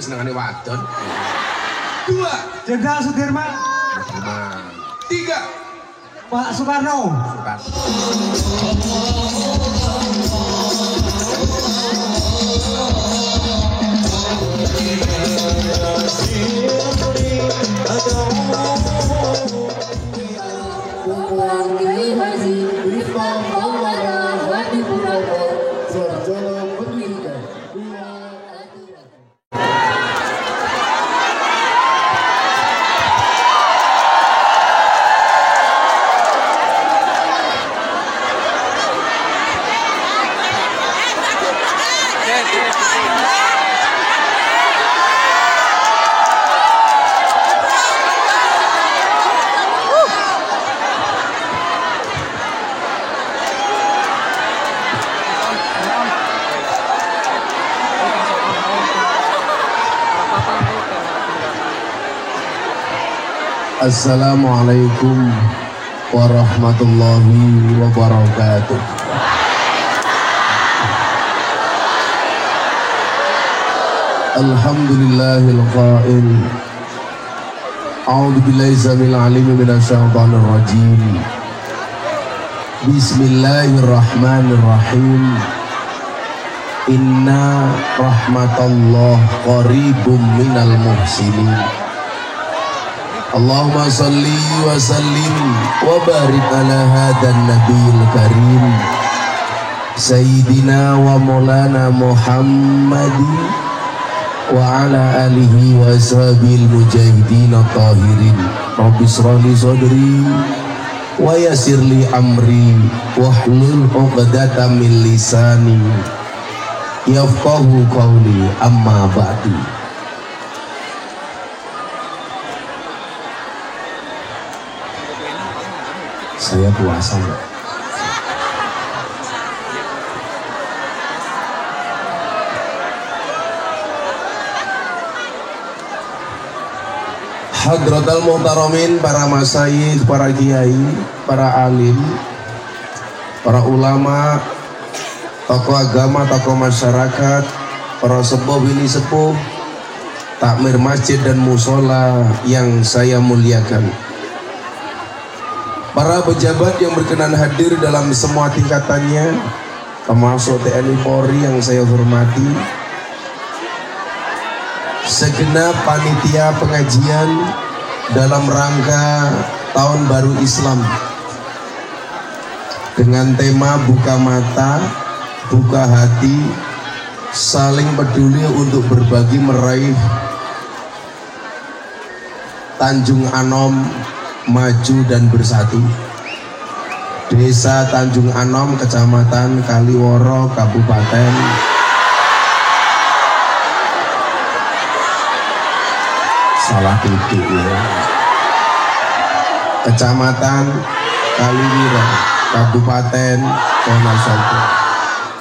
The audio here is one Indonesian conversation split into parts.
senengane wadon. 2 Jenderal Sudirman. 3 Pak Soekarno. Assalamualaikum warahmatullahi wabarakatuh. Alhamdulillahil qail. A'udzu billahi samil alim minasyaitonir rajim. Bismillahirrahmanirrahim. Inna rahmatallahi qaribum minal muhsinin. Allahumma salli wa sallim wa barik ala hadan nabiyil karim Sayyidina wa maulana Muhammadin wa ala alihi wa ashabil mujahidin tahirin. Rabbi shrahli sadri wa yassirli amri wahlul 'uqdatam min lisani yafqahu qawli, amma ba'du. Saya puasa ya. Hadratal muhtaramin, para masyayikh, para kiai, para alim, para ulama, tokoh agama, tokoh masyarakat, para sepuh bini sepuh, takmir masjid dan musola yang saya muliakan, para pejabat yang berkenan hadir dalam semua tingkatannya, termasuk TNI Polri yang saya hormati, segenap panitia pengajian dalam rangka Tahun Baru Islam dengan tema buka mata, buka hati, saling peduli untuk berbagi meraih Tanjung Anom maju dan bersatu. Desa Tanjung Anom, Kecamatan Kaliworo, Kabupaten salah titik ya. Kecamatan Kaliwiro, Kabupaten Wonosobo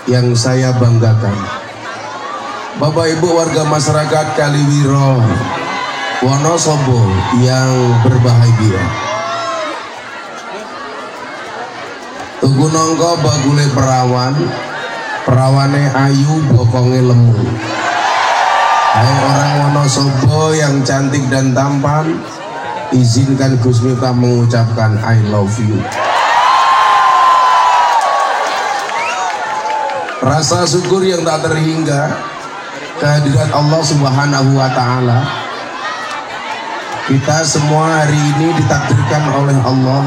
yang saya banggakan. Bapak Ibu warga masyarakat Kaliwiro, Wonosobo yang berbahagia. Tugu nongko bagule perawan, perawane ayu bokonge lemu. Hai orang Wonosobo yang cantik dan tampan, izinkan Gus Miftah mengucapkan I love you. Rasa syukur yang tak terhingga kehadirat Allah Subhanahu wa Ta'ala. Kita semua hari ini ditakdirkan oleh Allah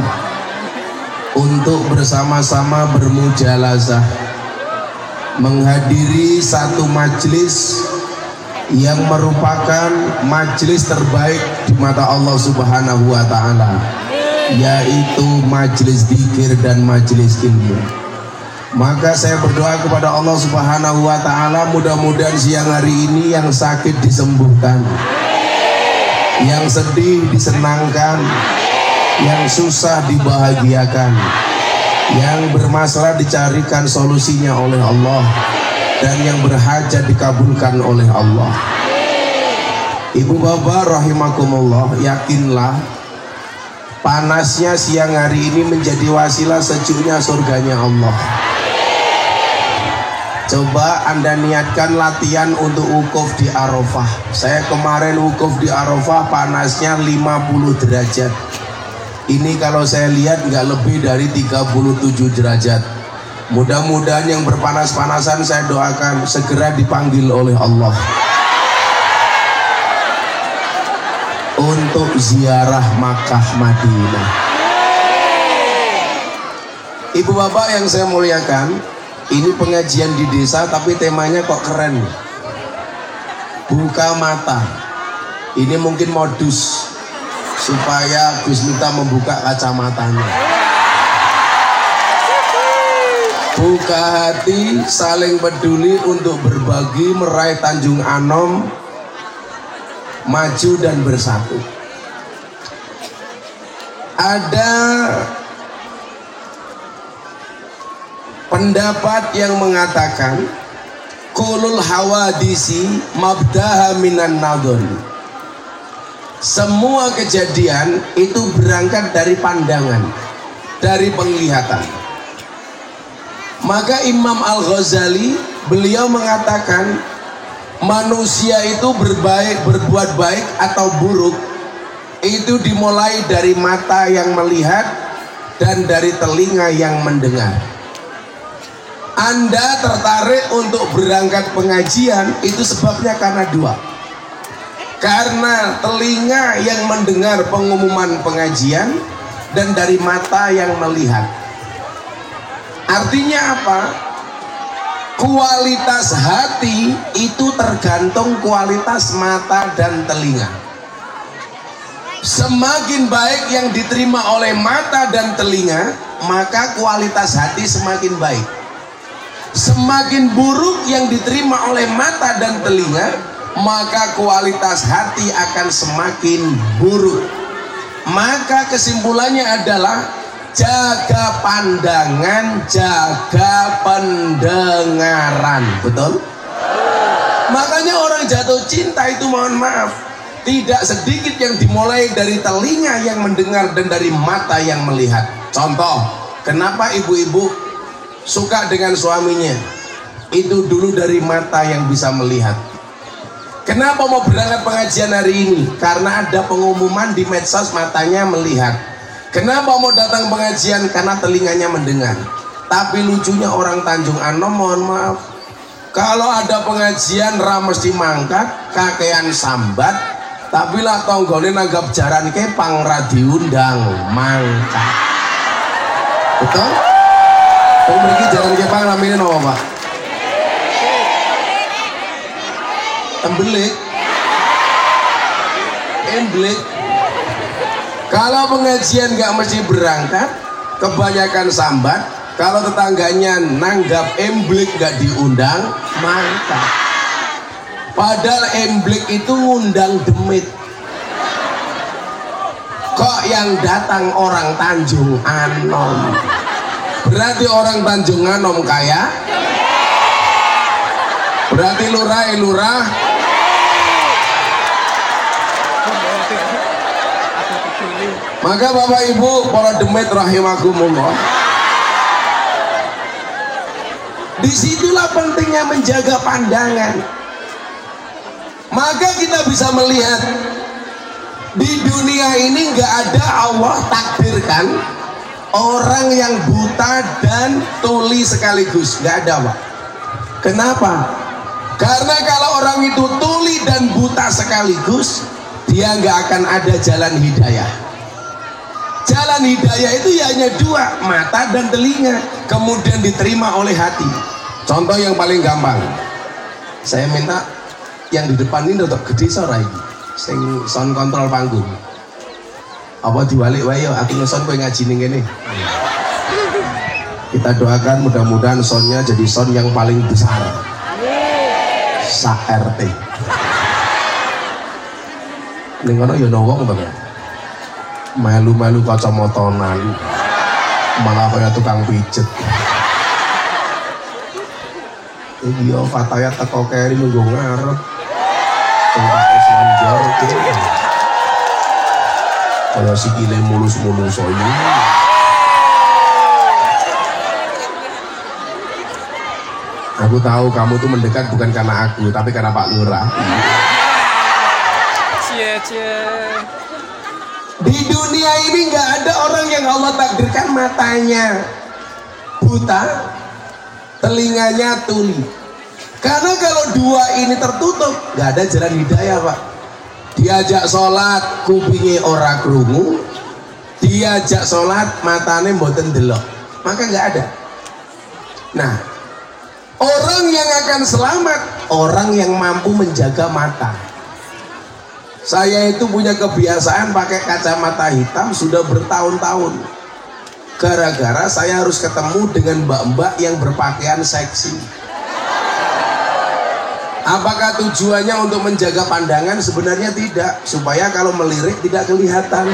untuk bersama-sama bermujalazah menghadiri satu majelis yang merupakan majelis terbaik di mata Allah Subhanahu wa Ta'ala, yaitu majelis zikir dan majelis ilmu. Maka saya berdoa kepada Allah Subhanahu wa Ta'ala, mudah-mudahan siang hari ini yang sakit disembuhkan, yang sedih disenangkan, yang susah dibahagiakan, yang bermasalah dicarikan solusinya oleh Allah, dan yang berhajat dikabulkan oleh Allah. Ibu bapak rahimakumullah, yakinlah panasnya siang hari ini menjadi wasilah sejuknya surganya Allah. Coba Anda niatkan latihan untuk wukuf di Arafah. Saya kemarin wukuf di Arafah panasnya 50 derajat. Ini kalau saya lihat nggak lebih dari 37 derajat. Mudah-mudahan yang berpanas-panasan saya doakan segera dipanggil oleh Allah untuk ziarah Makkah Madinah. Ibu bapak yang saya muliakan, ini pengajian di desa tapi temanya kok keren. Buka mata. Ini mungkin modus supaya Gus Miftah membuka kacamatanya. Buka hati, saling peduli untuk berbagi, meraih Tanjung Anom, maju dan bersatu. Ada pendapat yang mengatakan kulul hawadisi mabdaha minan nadhon. Semua kejadian itu berangkat dari pandangan, dari penglihatan. Maka Imam Al-Ghazali beliau mengatakan manusia itu berbuat baik atau buruk itu dimulai dari mata yang melihat dan dari telinga yang mendengar. Anda tertarik untuk berangkat pengajian itu sebabnya karena dua. Karena telinga yang mendengar pengumuman pengajian dan dari mata yang melihat. Artinya apa? Kualitas hati itu tergantung kualitas mata dan telinga. Semakin baik yang diterima oleh mata dan telinga, maka kualitas hati semakin baik. Semakin buruk yang diterima oleh mata dan telinga, maka kualitas hati akan semakin buruk. Maka kesimpulannya adalah jaga pandangan, jaga pendengaran. Betul? Makanya orang jatuh cinta itu mohon maaf, tidak sedikit yang dimulai dari telinga yang mendengar dan dari mata yang melihat. Contoh, kenapa ibu-ibu suka dengan suaminya? Itu dulu dari mata yang bisa melihat. Kenapa mau berangkat pengajian hari ini? Karena ada pengumuman di medsos, matanya melihat. Kenapa mau datang pengajian? Karena telinganya mendengar. Tapi lucunya orang Tanjung Anom, mohon maaf, kalau ada pengajian ra mesti mangkat, kakean sambat, tapi lah tonggone nanggap jaran kepang ra diundang mangkat. Betul? Memiliki jalan kepang namanya apa Pak? Embelik. Embelik. Kalau pengajian nggak mesti berangkat, kebanyakan sambat. Kalau tetangganya nanggap emblik nggak diundang, mangkat. Padahal emblik itu ngundang demit. Kok yang datang orang Tanjung Anom? Berarti orang Tanjung Anom kaya? Berarti lurah. Maka Bapak Ibu para demit rahimakumullah, disitulah pentingnya menjaga pandangan. Maka kita bisa melihat di dunia ini nggak ada Allah takdirkan orang yang buta dan tuli sekaligus, nggak ada Pak. Kenapa? Karena kalau orang itu tuli dan buta sekaligus, dia nggak akan ada jalan hidayah. Jalan hidayah itu ya hanya dua, mata dan telinga, kemudian diterima oleh hati. Contoh yang paling gampang, saya minta yang di depan ini untuk gede sore ini, sing sound control panggung. Apa diwalik wae yo, aku ngeson kowe ngaji ning kene. Kita doakan mudah-mudahan soundnya jadi sound yang paling besar. Sa RT. Ning ngono yo wong to. Melu-melu kacamata malah kaya tukang pijet. Iki yo Fataya teko keri nunggu ngarep. Tempat Islam jor iki. Kaya sikile mulus-mulus ini. Aku tahu kamu tuh mendekat bukan karena aku, tapi karena Pak Lurah. Di dunia ini nggak ada orang yang Allah takdirkan matanya buta, telinganya tuli. Karena kalau dua ini tertutup, nggak ada jalan hidayah, Pak. Diajak sholat, kupingnya ora krungu. Diajak sholat, matanya mboten delok. Maka nggak ada. Nah, orang yang akan selamat, orang yang mampu menjaga mata. Saya itu punya kebiasaan pakai kacamata hitam sudah bertahun-tahun. Gara-gara saya harus ketemu dengan mbak-mbak yang berpakaian seksi. Apakah tujuannya untuk menjaga pandangan? Sebenarnya tidak, supaya kalau melirik tidak kelihatan.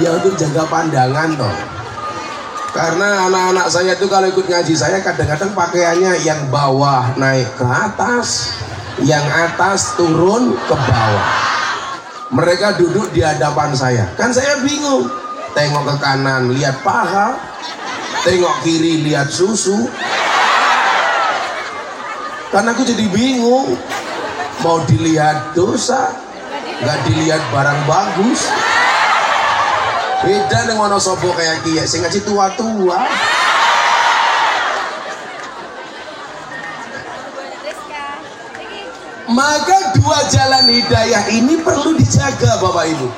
Ya untuk jaga pandangan toh. Karena anak-anak saya itu kalau ikut ngaji saya kadang-kadang pakaiannya yang bawah naik ke atas, yang atas turun ke bawah. Mereka duduk di hadapan saya, kan saya bingung. Tengok ke kanan lihat paha, tengok kiri lihat susu. Karena aku jadi bingung, mau dilihat dosa, nggak dilihat barang bagus. Beda dengan ono sobo kayak kia, sing ngaji tua-tua. Maka dua jalan hidayah ini perlu dijaga Bapak Ibu.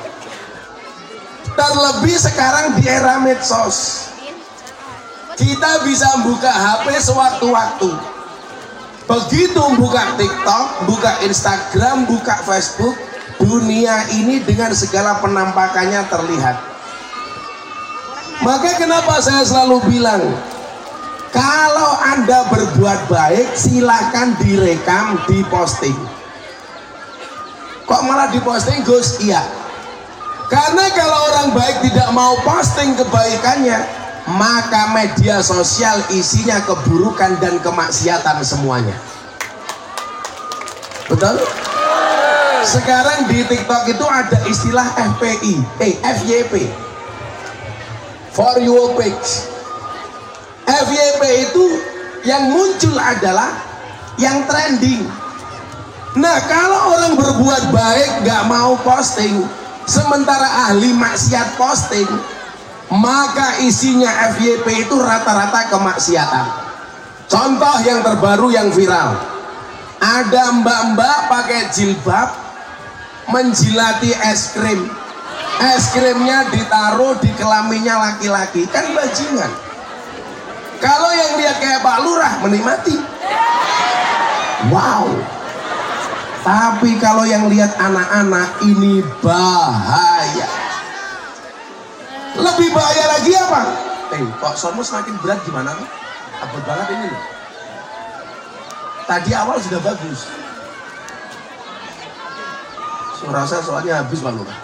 Terlebih sekarang di era medsos, kita bisa buka HP sewaktu-waktu. Begitu buka TikTok, buka Instagram, buka Facebook, dunia ini dengan segala penampakannya terlihat. Maka kenapa saya selalu bilang, kalau Anda berbuat baik silakan direkam, diposting. Kok malah diposting Gus? Iya. Karena kalau orang baik tidak mau posting kebaikannya, maka media sosial isinya keburukan dan kemaksiatan semuanya. Betul? Sekarang di TikTok itu ada istilah FPI, FYP, for your page. FYP itu yang muncul adalah yang trending. Nah, kalau orang berbuat baik gak mau posting, sementara ahli maksiat posting, maka isinya FYP itu rata-rata kemaksiatan. Contoh yang terbaru yang viral, ada mbak-mbak pakai jilbab menjilati es krim. Es krimnya ditaruh di kelaminnya laki-laki, kan bajingan. Kalau yang lihat kayak Pak Lurah menikmati, wow. Tapi kalau yang lihat anak-anak ini bahaya. Lebih bahaya lagi apa? Kok somo semakin berat gimana tuh? Abot banget ini loh. Tadi awal sudah bagus. Suara saya soalnya habis Pak Lurah.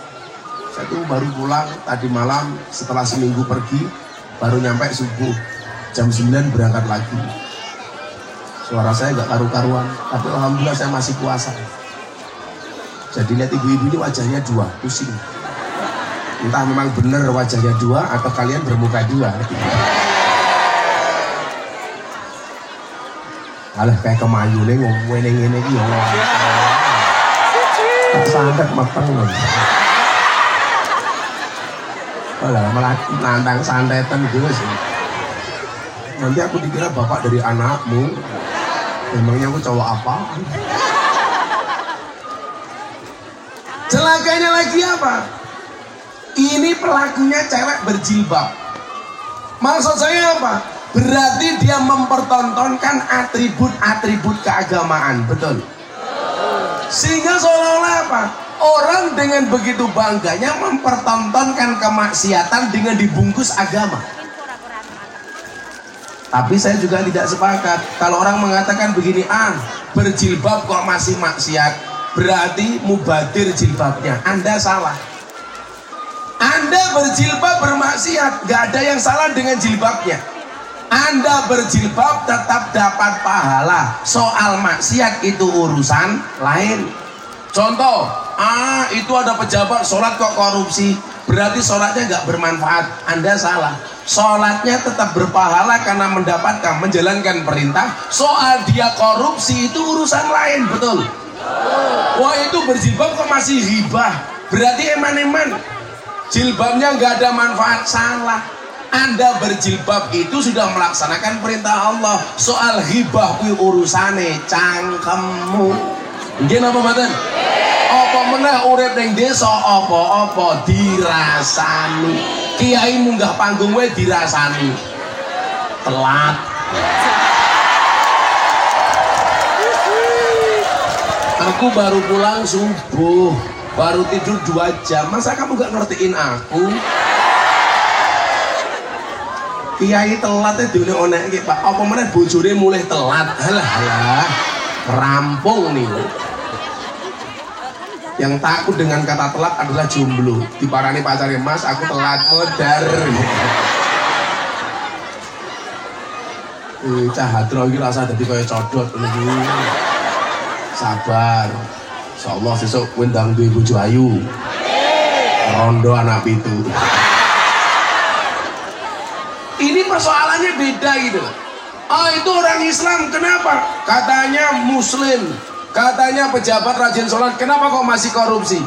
Saya tuh baru pulang tadi malam setelah seminggu pergi, baru nyampe subuh. Jam 9 berangkat lagi. Suara saya nggak karu-karuan, tapi alhamdulillah saya masih puasa. Jadi lihat ibu-ibu ini wajahnya dua, pusing. Entah memang benar wajahnya dua atau kalian bermuka dua. Alah kayak kemayu nih ngomongin ini ya Allah. Tak sangat matang loh. Alah malah nantang santetan gitu sih. Nanti aku dikira bapak dari anakmu. Memangnya aku cowok apa? Celakanya lagi apa? Ini pelakunya cewek berjilbab. Maksud saya apa? Berarti dia mempertontonkan atribut-atribut keagamaan, betul? Sehingga seolah-olah apa? Orang dengan begitu bangganya mempertontonkan kemaksiatan dengan dibungkus agama. Tapi saya juga tidak sepakat kalau orang mengatakan begini, berjilbab kok masih maksiat, berarti mubadir jilbabnya. Anda salah. Anda berjilbab bermaksiat, gak ada yang salah dengan jilbabnya. Anda berjilbab tetap dapat pahala. Soal maksiat itu urusan lain. Contoh, itu ada pejabat sholat kok korupsi, berarti sholatnya gak bermanfaat. Anda salah. sholatnya tetap berpahala karena mendapatkan menjalankan perintah. Soal dia korupsi itu urusan lain, betul? Wah, itu berjilbab kok masih hibah, berarti eman-eman jilbabnya nggak ada manfaat. Salah. Anda berjilbab itu sudah melaksanakan perintah Allah. Soal hibah kuwi urusane cangkemmu. Nggih napa mboten? Apa meneh urip ning desa apa-apa dirasani. Kiai munggah panggung wae dirasani. Telat. Aku baru pulang subuh, baru tidur 2 jam. Masa kamu gak ngertiin aku? Kiai telat dene onek iki, Pak. Apa meneh bojone mulih telat. Halah, rampung nih. Yang takut dengan kata telat adalah jomblo. Diparani pacare, Mas, aku telat modar. Cahadro iki rasa dadi kaya codot iki. Sabar. Insyaallah sesuk kowe ndang duwe bojo ayu. Rondo anak pitu. Ini persoalannya beda gitu. Oh, itu orang Islam, kenapa? Katanya muslim, katanya pejabat rajin sholat, kenapa kok masih korupsi?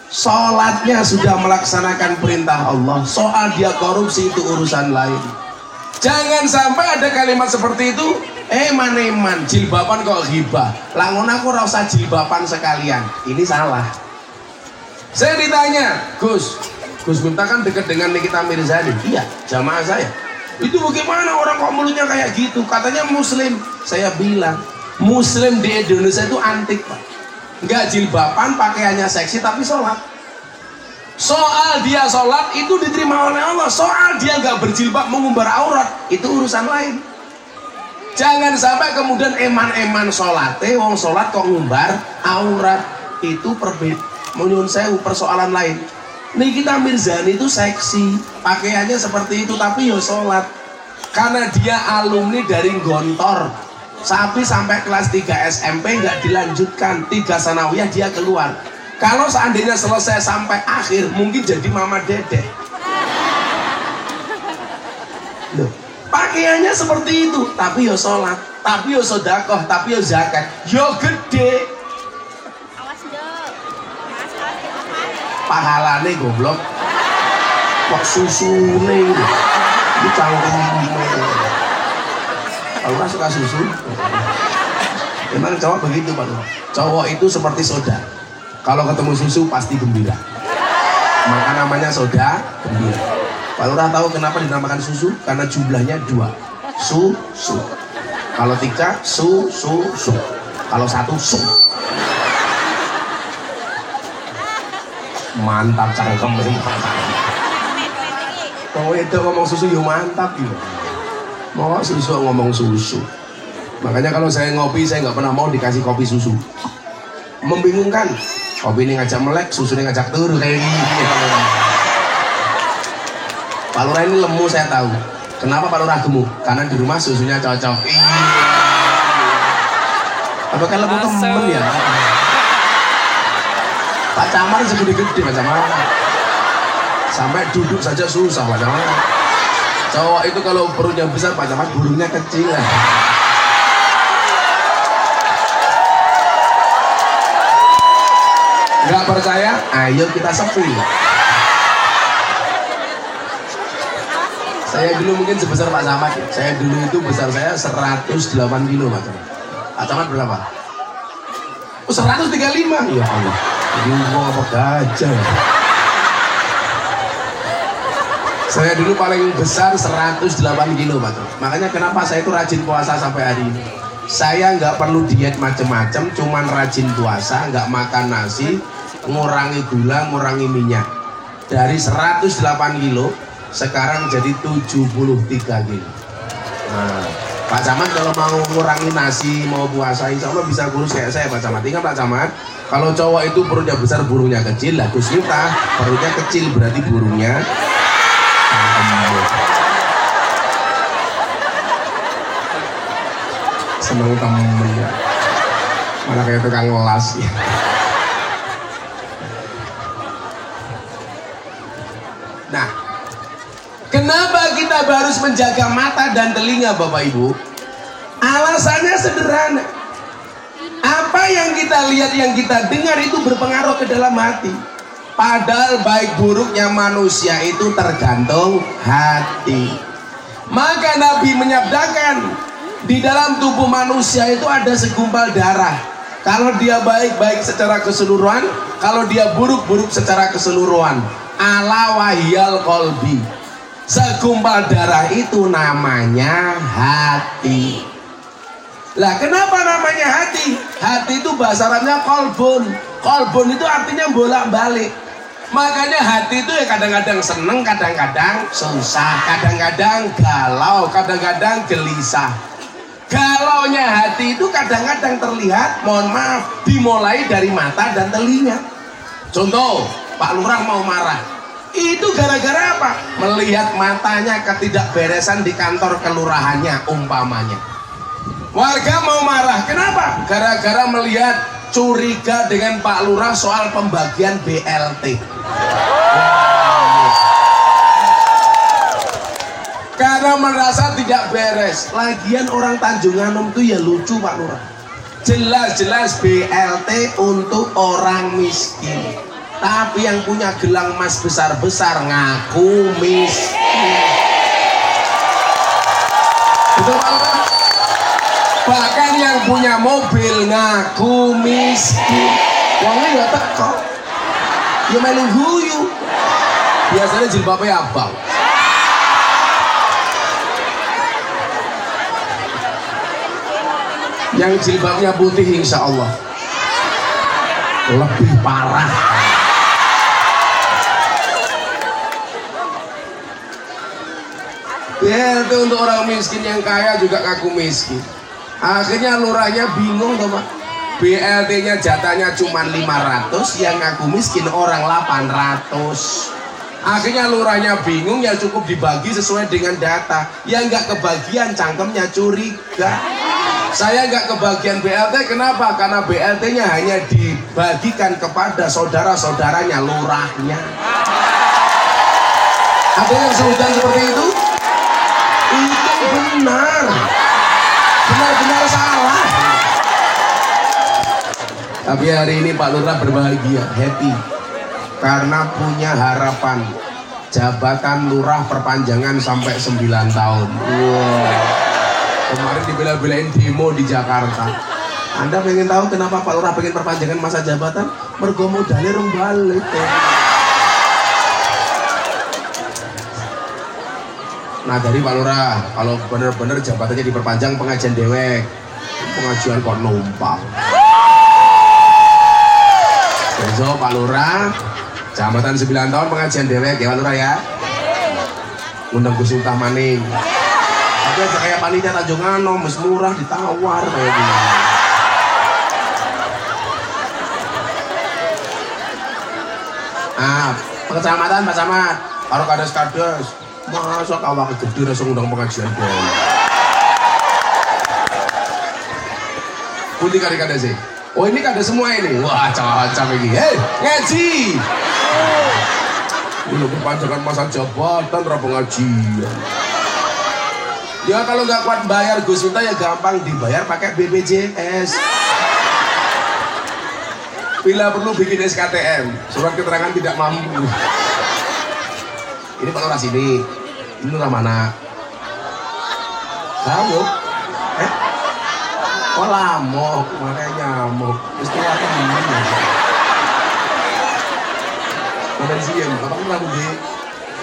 Sholatnya sudah melaksanakan perintah Allah. Soal dia korupsi itu urusan lain. Jangan sampai ada kalimat seperti itu. Eman-eman jilbaban kok hibah. Langun aku rasa jilbaban sekalian. Ini salah. Saya ditanya, Gus Miftah kan dekat dengan Nikita Mirzani. Iya, jamaah saya. Itu bagaimana orang kok mulutnya kayak gitu? Katanya muslim. Saya bilang, muslim di Indonesia itu antik, Pak. Enggak jilbaban, pakaiannya seksi tapi sholat. Soal dia sholat itu diterima oleh Allah. Soal dia nggak berjilbab mengumbar aurat itu urusan lain. Jangan sampai kemudian eman-eman sholatnya, wong sholat kok ngumbar aurat, itu perbedaan. Menyun sewu persoalan lain. Nikita Mirzani itu seksi, pakaiannya seperti itu tapi yo sholat. Karena dia alumni dari Gontor, sampai kelas 3 SMP nggak dilanjutkan, 3 sanawiyah dia keluar. Kalau seandainya selesai sampai akhir, mungkin jadi mama dede. Loh, pakaiannya seperti itu, tapi yo sholat, tapi yo sodakoh, tapi yo zakat, yo gede. Pahalane goblok. Kok susune ini cangkem. Kalau suka susu, memang cowok begitu, Pak. Cowok itu seperti soda. Kalau ketemu susu pasti gembira. Maka namanya soda gembira. Pak Lurah tahu kenapa dinamakan susu? Karena jumlahnya 2. Susu. Kalau 3 su. Kalau 1 su. Mantap cangkem ini. Kalau itu ngomong susu ya mantap gitu. Mau susu ngomong susu. Makanya kalau saya ngopi saya nggak pernah mau dikasih kopi susu. Membingungkan. Kopi ini ngajak melek, susu ini ngajak turun kayak gini. Pak Lurah ini lemu saya tahu. Kenapa Pak Lurah gemuk? Karena di rumah susunya cocok. Apakah lemu temen ya? Pak Camar segede-gede Pak Camar. Sampai duduk saja susah Pak Camar. Cowok itu kalau perutnya besar, Pak Camar burungnya kecil. Gak percaya? Ayo kita sepi. Saya dulu mungkin sebesar Pak Samad. Saya dulu itu besar saya 108 kilo Pak Camar. Pak Camar berapa? Oh, 135. Ya Allah. Ini mau apa gajah. Saya dulu paling besar 108 kilo Pak. Makanya kenapa saya itu rajin puasa sampai hari ini. Saya nggak perlu diet macem-macem, cuman rajin puasa, nggak makan nasi, ngurangi gula, ngurangi minyak. Dari 108 kilo sekarang jadi 73 kilo. Nah, Pak Camat kalau mau ngurangi nasi, mau puasa, insya Allah bisa kurus kayak saya Pak Camat. Ingat Pak Camat, kalau cowok itu perutnya besar, burungnya kecil. Lah Gus Miftah perutnya kecil, berarti burungnya seneng temen ya. Malah kayak tukang ngelas ya. Nah, Kenapa kita harus menjaga mata dan telinga Bapak Ibu? Alasannya sederhana. Apa yang kita lihat, yang kita dengar itu berpengaruh ke dalam hati. Padahal baik buruknya manusia itu tergantung hati. Maka Nabi menyabdakan, di dalam tubuh manusia itu ada segumpal darah. Kalau dia baik-baik secara keseluruhan, kalau dia buruk-buruk secara keseluruhan. Ala wahyal qalbi. Segumpal darah itu namanya hati. Lah kenapa namanya hati? Hati itu bahasa Arabnya kolbun. Kolbun itu artinya bolak-balik. Makanya hati itu ya kadang-kadang seneng, kadang-kadang susah, kadang-kadang galau, kadang-kadang gelisah. Galaunya hati itu kadang-kadang terlihat, mohon maaf, dimulai dari mata dan telinga. Contoh, Pak Lurah mau marah. Itu gara-gara apa? Melihat matanya ketidakberesan di kantor kelurahannya umpamanya. Warga mau marah, kenapa? Gara-gara melihat curiga dengan Pak Lurah soal pembagian BLT. Karena merasa tidak beres. Lagian orang Tanjung Anom itu ya lucu Pak Lurah. Jelas-jelas BLT untuk orang miskin. Tapi yang punya gelang emas besar-besar ngaku miskin. Betul Pak Lurah? Bahkan yang punya mobil ngaku miskin. Wongnya nggak teko, ya melu guyu. Biasanya jilbabnya abang. Yang jilbabnya putih insya Allah lebih parah. Ya itu untuk orang miskin, yang kaya juga ngaku miskin. Akhirnya lurahnya bingung toh Pak. BLT-nya jatahnya cuma 500, yang ngaku miskin orang 800. Akhirnya lurahnya bingung, ya cukup dibagi sesuai dengan data. Yang nggak kebagian cangkemnya curiga. Saya nggak kebagian BLT, kenapa? Karena BLT-nya hanya dibagikan kepada saudara-saudaranya lurahnya. Ada yang sebutan seperti itu? Itu benar. Benar-benar salah. Tapi hari ini Pak Lurah berbahagia, happy, karena punya harapan jabatan lurah perpanjangan sampai 9 tahun. Wow. Kemarin dibela-belain demo di Jakarta. Anda pengen tahu kenapa Pak Lurah pengen perpanjangan masa jabatan? Mergo modalnya rong balik. Nah dari Pak Lurah, kalau benar-benar jabatannya diperpanjang, pengajian dewek, pengajian kok numpang. Besok Pak Lurah, jabatan 9 tahun pengajian dewek ya Pak Lurah ya. Undang Gus Ultah maning. Tapi aja kayak panitia Tanjung Anom, Mas murah ditawar kayak gini. Kecamatan Pak Camat, kalau kades-kades. Masa kawah gede langsung undang pengajian dewek. Putih kali-kali sih. Oh ini kades semua ini. Wah cocok ini. Hei ngaji. Ini perpanjangan masa jabatan ra pengajian. Ya kalau nggak kuat bayar Gus Miftah ya gampang dibayar pakai BPJS. Bila perlu bikin SKTM, surat keterangan tidak mampu. Ini Pak Lurah sini, ini Lurah mana? Kamu? Oh lamok, makanya nyamuk. Terus tua temen ya. Mana di sini? Apa kan kamu di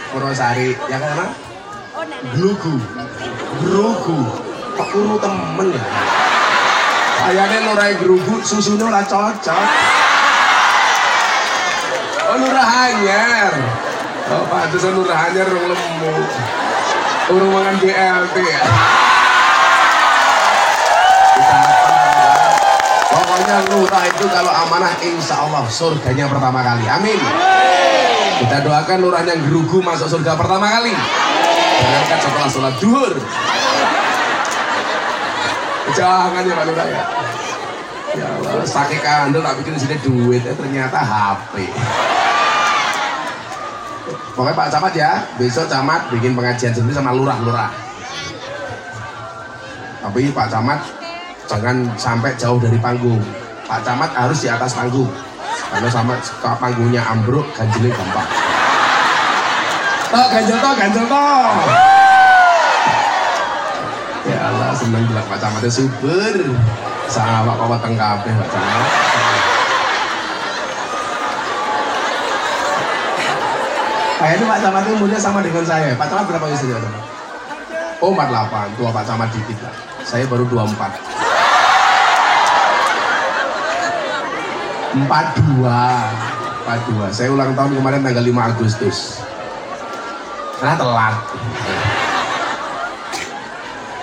Purwosari? Ya kan? Glugu, Grugu, Pakuru temen ya. Kayaknya Lurah Grugu, susunya ora cocok. Oh Lurah Anyar. Oh pantesan Lurah Anyar rong lemu. Urung mangan BLT ya. Pokoknya lurah itu kalau amanah insya Allah surganya pertama kali. Amin. Kita doakan lurah yang gerugu masuk surga pertama kali. Berangkat setelah sholat duhur. Jangan ya Pak Lurah ya. Ya Allah, sakit kandel tak bikin sini duit, ternyata HP. Pokoknya Pak Camat ya, besok Camat bikin pengajian sendiri sama lurah-lurah. Tapi Pak Camat jangan sampai jauh dari panggung. Pak Camat harus di atas panggung. Karena sama panggungnya ambruk, ganjelnya gampang. Ganjel toh. Ya Allah, seneng bilang Pak Camatnya super. Sama Pak Wateng kabeh Pak Camat. Kayaknya Pak Camat itu umurnya sama dengan saya. Pak Camat berapa usianya? Oh 48, tua Pak Camat dikit lah. Saya baru 24. 42. Saya ulang tahun kemarin tanggal 5 Agustus. Karena telat.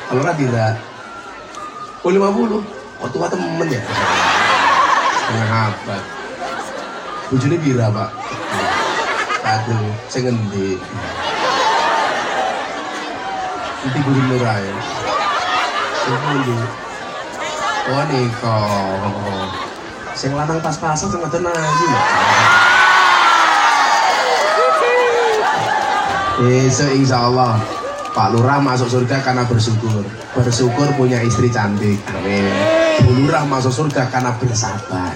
Kalau tidak, oh 50. Oh tua temen ya. Setengah abad. Bujune bira Pak. Aduh, saya ngendi. Nanti guru Nurai. Saya ngendi. Oh Niko. Saya lanang pas-pasan sama tenang aja. Besok insya Allah Pak Lurah masuk surga karena bersyukur. Bersyukur punya istri cantik. Amin. Bu Lurah masuk surga karena bersabar.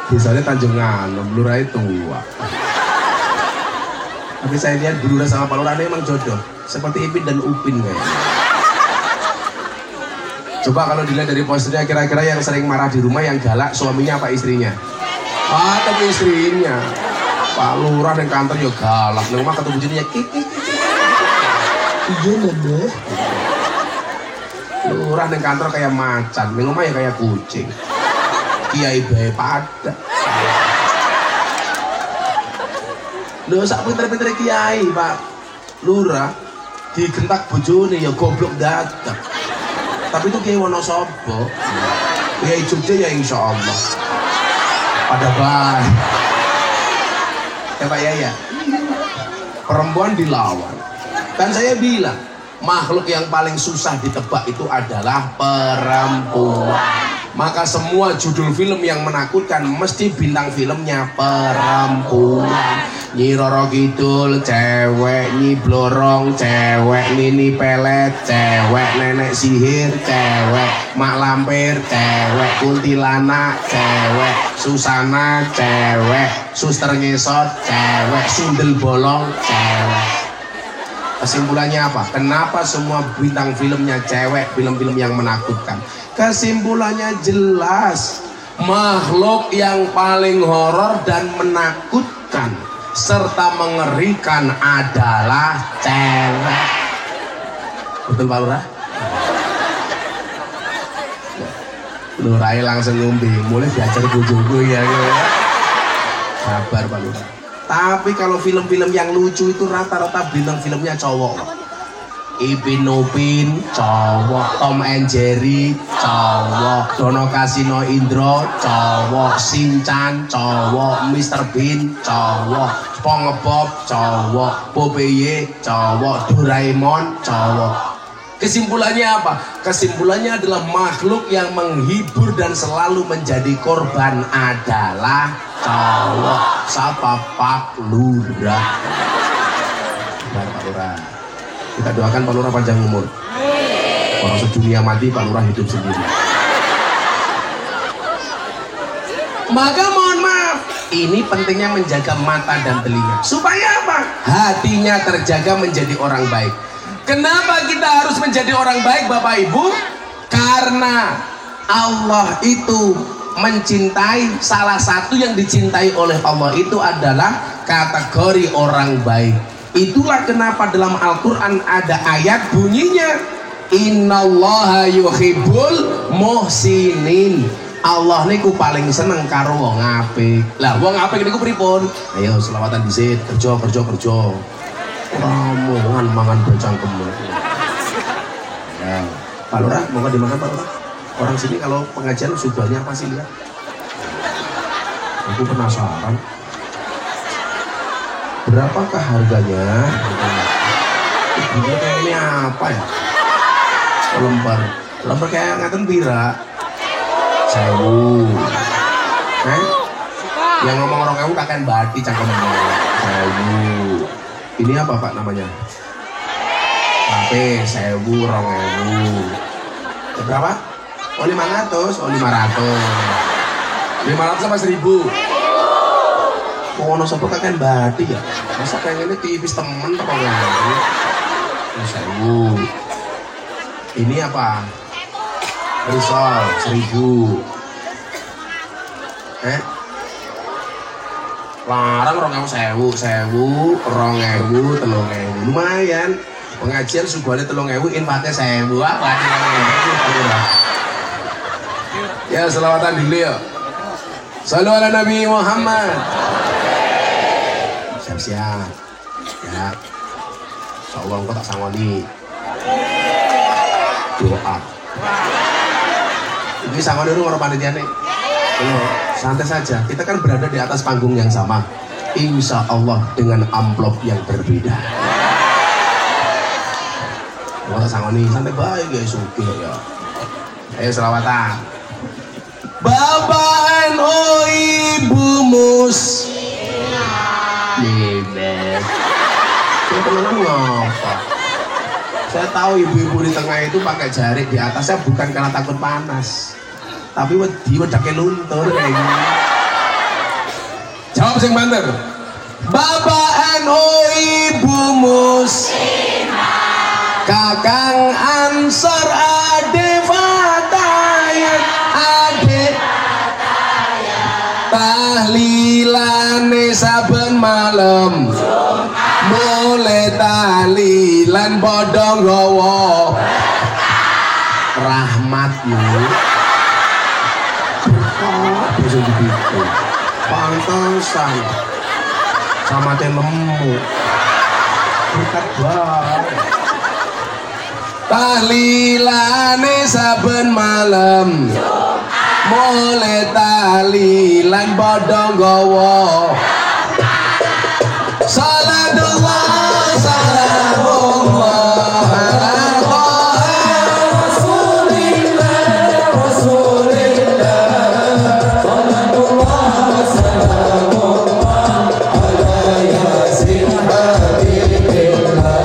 Misalnya Tanjung Anom, Lurah itu tua. Tapi saya lihat Bu Lurah sama Pak Lurah memang jodoh. Seperti Ipin dan Upin kayaknya. Coba kalau dilihat dari posternya, kira-kira yang sering marah di rumah, yang galak, suaminya apa istrinya? Ah, tapi istrinya. Pak Lurah yang kantor ya galak, nang rumah ketemu jadinya kiki. Iya nanda. Lurah yang kantor kayak macan, nang rumah ya kayak kucing. Kiai bae pada. Lho sak pinter-pintere kiai, Pak Lurah digentak bojone ya goblok dadak. Tapi itu Kiai Wonosobo. Kiai Jogja ya insyaallah. Pada baik. Ya Pak ya. Perempuan dilawan. Dan saya bilang, makhluk yang paling susah ditebak itu adalah perempuan. Maka semua judul film yang menakutkan mesti bintang filmnya perempuan. Nyi Roro Kidul cewek, Nyi Blorong cewek, Nini Pelet cewek, Nenek Sihir cewek, Mak Lampir cewek, Kuntilanak cewek, Susana cewek, Suster Ngesot cewek, Sundel Bolong cewek. Kesimpulannya apa? Kenapa semua bintang filmnya cewek, film-film yang menakutkan? Kesimpulannya jelas, makhluk yang paling horor dan menakutkan serta mengerikan adalah cewek. Betul Pak Lurah? Lurah langsung ngombe, mulai diajar bojoku ya. Sabar Pak Lurah. Tapi kalau film-film yang lucu itu rata-rata bintang filmnya cowok. Ipin Upin cowok, Tom and Jerry cowok, Dono Kasino Indro cowok, Shinchan cowok, Mr. Bean cowok, SpongeBob cowok, Popeye cowok, Doraemon cowok. Kesimpulannya apa? Kesimpulannya adalah makhluk yang menghibur dan selalu menjadi korban adalah cowok. Siapa? Pak Lurah. Pak Lurah. Kita doakan Pak Lurah panjang umur. Orang sedunia mati, Pak Lurah hidup sendiri. Maka mohon maaf, ini pentingnya menjaga mata dan telinga. Supaya apa? Hatinya terjaga menjadi orang baik. Kenapa kita harus menjadi orang baik Bapak Ibu? Karena Allah itu mencintai, salah satu yang dicintai oleh Allah itu adalah kategori orang baik. Itulah kenapa dalam Al-Quran ada ayat bunyinya Innallaha yuhibbul muhsinin. Allah niku paling seneng karo wong apik. Lah wong apik niku pripun? Ayo selawatan dhisik, kerja. Omongan mangan bercangkem. Ya, Pak Lurah, mau dimakan Pak Lurah? Orang sini kalau pengajian subahnya apa sih lihat? Aku penasaran. Berapakah harganya? Ini apa ya? Lembar kayak ngaten pira? 1000. Yang ngomong orang ewu kakek bati cangkem. Sewu. Ini apa Pak namanya? Tapi sewu, rong ewu. Berapa? Oh 500, oh 500. 500 apa 1000? Oh, ono sapa kakek bati ya? Masa kayak ini tipis temen apa enggak? Sewu. Ini apa? Risol 1000. Larang 2000, 1000, 2000, 3000. Lumayan. Pengajian suguhane 3000, infaknya 1000. Apa ya, selawatan dulu ya. Sallu ala Nabi Muhammad. Siap-siap. Ya. Insyaallah engko tak sangoni. Doa. Ini sangoni dulu orang panitiane. Santai saja. Kita kan berada di atas panggung yang sama. Insya Allah dengan amplop yang berbeda. Kalau sangoni santai baik guys, oke ya. Ayo selawatan. Bapak NU Ibu Mus. Bebek. Saya temenan ngapa? Saya tahu ibu-ibu di tengah itu pakai jarik di atasnya bukan karena takut panas, tapi wedi wedake luntur kayak gini. Jawab sing banter. Bapak NU Ibu Mus. Kakang Ansor Ade Fatayat Ade tahlilane saben malam mulai tahlilan padha nggawa rahmatmu bisa begitu pantesan sama lemu berkat banget. Tahlilane saben malam mulai tahlilan padha nggawa salatullah salamullah ala rasulillah salatullah salamullah ala yasin habibillah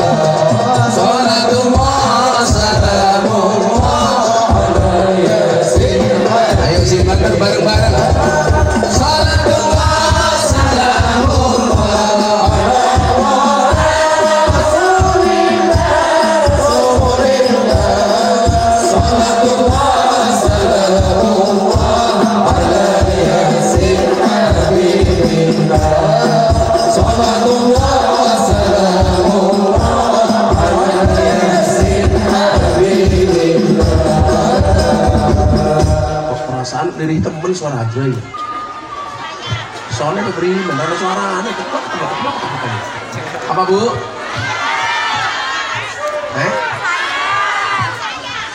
salatullah salamullah ala yasin. Ayo simakan bareng-bareng. Salatullah salamullah dari temen suara aja ya. Soalnya beri benar suara aneh. Apa Bu?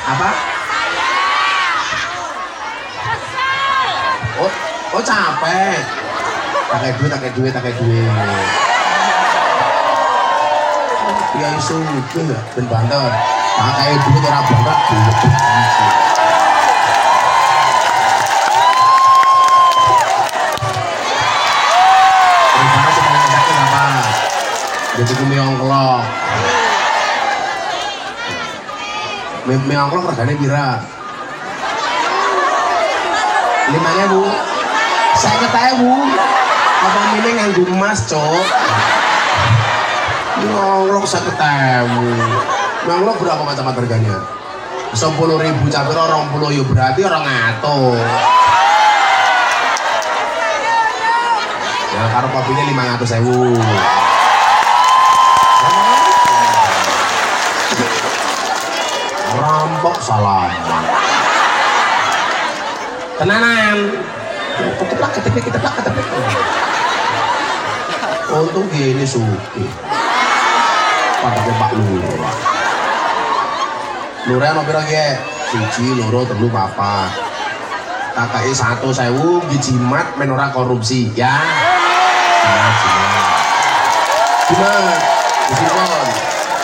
Apa? Oh capek. Pakai duit. Ya isu itu ya, ben banter. Pakai duit ora bangga duit. Jadi mie ongklok. Mie ongklok regane pira? 5.000. 50.000. Apa mie nganggo emas, Cok? Mie ongklok 50.000. Mie ongklok berapa macam harganya? 10.000 campur 20 ya berarti orang ngatur. Ya karo kopinya 500.000. Rampok salam. Tenanan. Ketepak. Untung gini suki. Pakai Pak Lurah. Lurah no pira ge? 1, 2, 3, 4. Kakake 1.000 dijimat men ora korupsi, ya.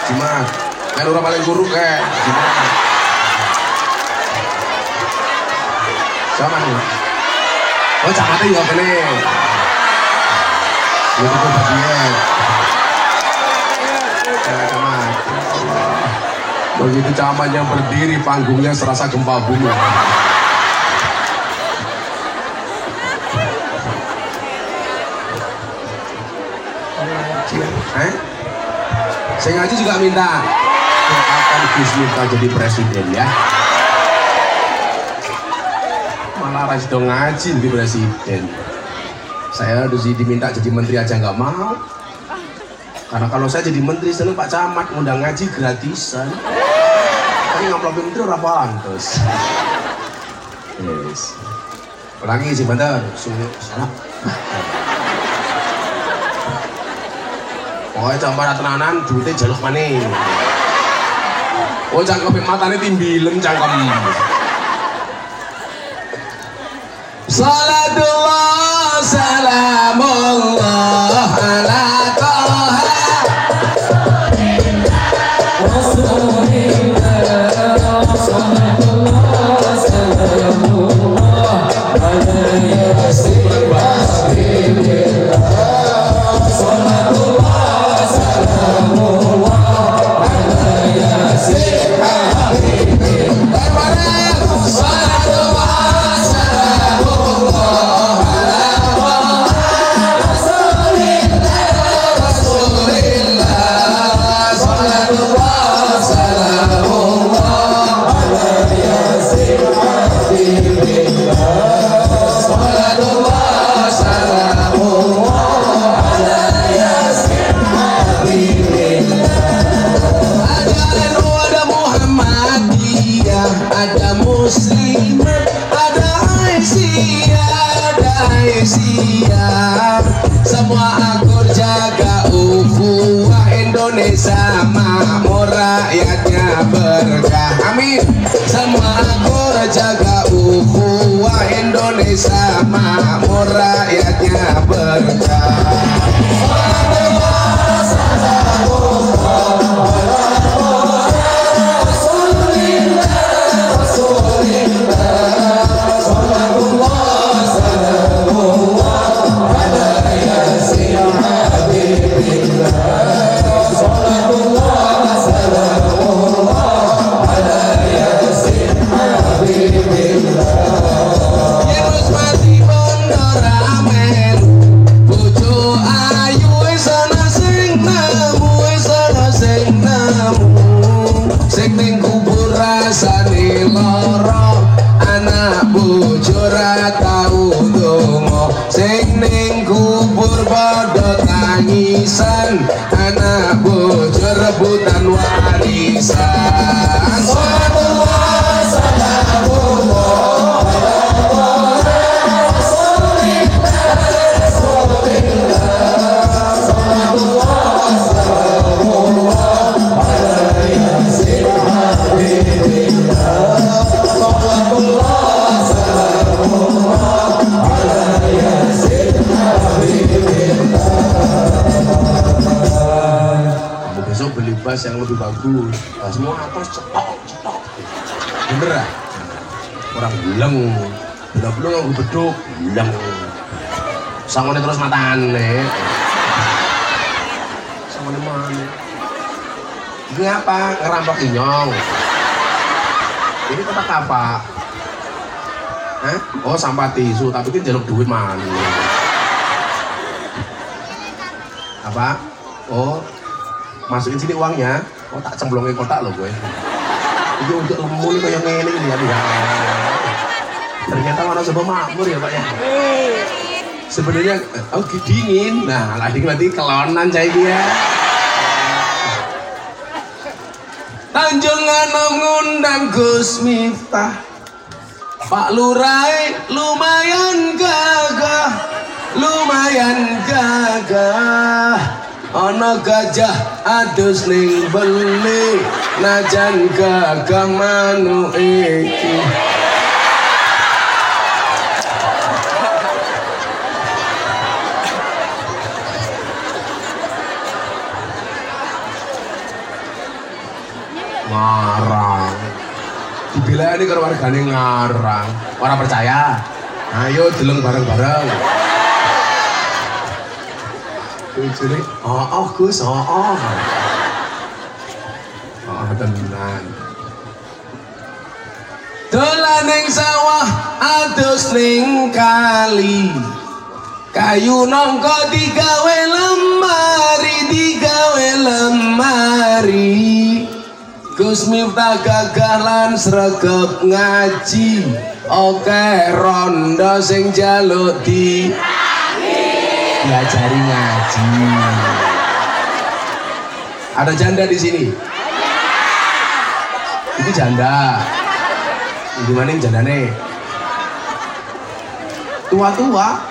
Jimat. Men ora paling guru kayak jimat. Sama nih. Oh, camate yo kene. Itu bagian. Begitu camannya berdiri, panggungnya serasa gempa bumi. Saya ngaji juga minta doakan Gus Miftah jadi presiden ya. Malah harus dong ngaji jadi presiden. Saya harus diminta jadi menteri aja nggak mau. Karena kalau saya jadi menteri seneng Pak Camat ngundang ngaji gratisan. Tapi ngamplopin menteri ora pantes. Yes. Ulangi sih bentar. Salah. Pokoknya cambar tenanan duitnya jaluk maning. Oh cangkeme matane timbilen cangkem. Salatullah salamullah ala Toha Rasulillah salatullah salamullah ala Yasin Rasulillah salatullah salamullah ala Yasin Habibillah salatullah semua akur jaga ukhuwah Indonesia makmur rakyatnya berkah amin semua akur jaga ukhuwah Indonesia makmur rakyatnya berkah anak bojo rebutan warisan sallallahu salamullah yang lebih bagus, nah, semua atas cetok, bener ya? Orang bilang, bener-bener aku beduk, bilang, sangone terus matane, sangone mana? Ini apa? Ngerampok inyong. Ini kotak apa? Hah? Oh sampah tisu, tapi kan jaluk duit mana? Apa? Oh masukin sini uangnya, oh tak cemplongin kotak loh gue. Itu untuk lemu nih kayak ngene ini ya. Ternyata mana sebuah makmur ya Pak ya. Sebenarnya oh dingin, nah lagi nanti kelonan cai dia. Tanjungan ngundang Gus Miftah, Pak Lurai lumayan gagah. Ana gajah adus ning beli najan gagah manuk iki ngarang dibelani karo wargane ngarang ora percaya ayo deleng bareng-bareng Bojone, oh Gus, oh tenan. Dolan ning sawah adus ning kali, kayu nangka digawe lemari, Gus Miftah gagah lan sregep ngaji, oke rondo sing jaluk diajari ngaji. Ada janda di sini. Ini janda. Gimana jandane? Tua-tua.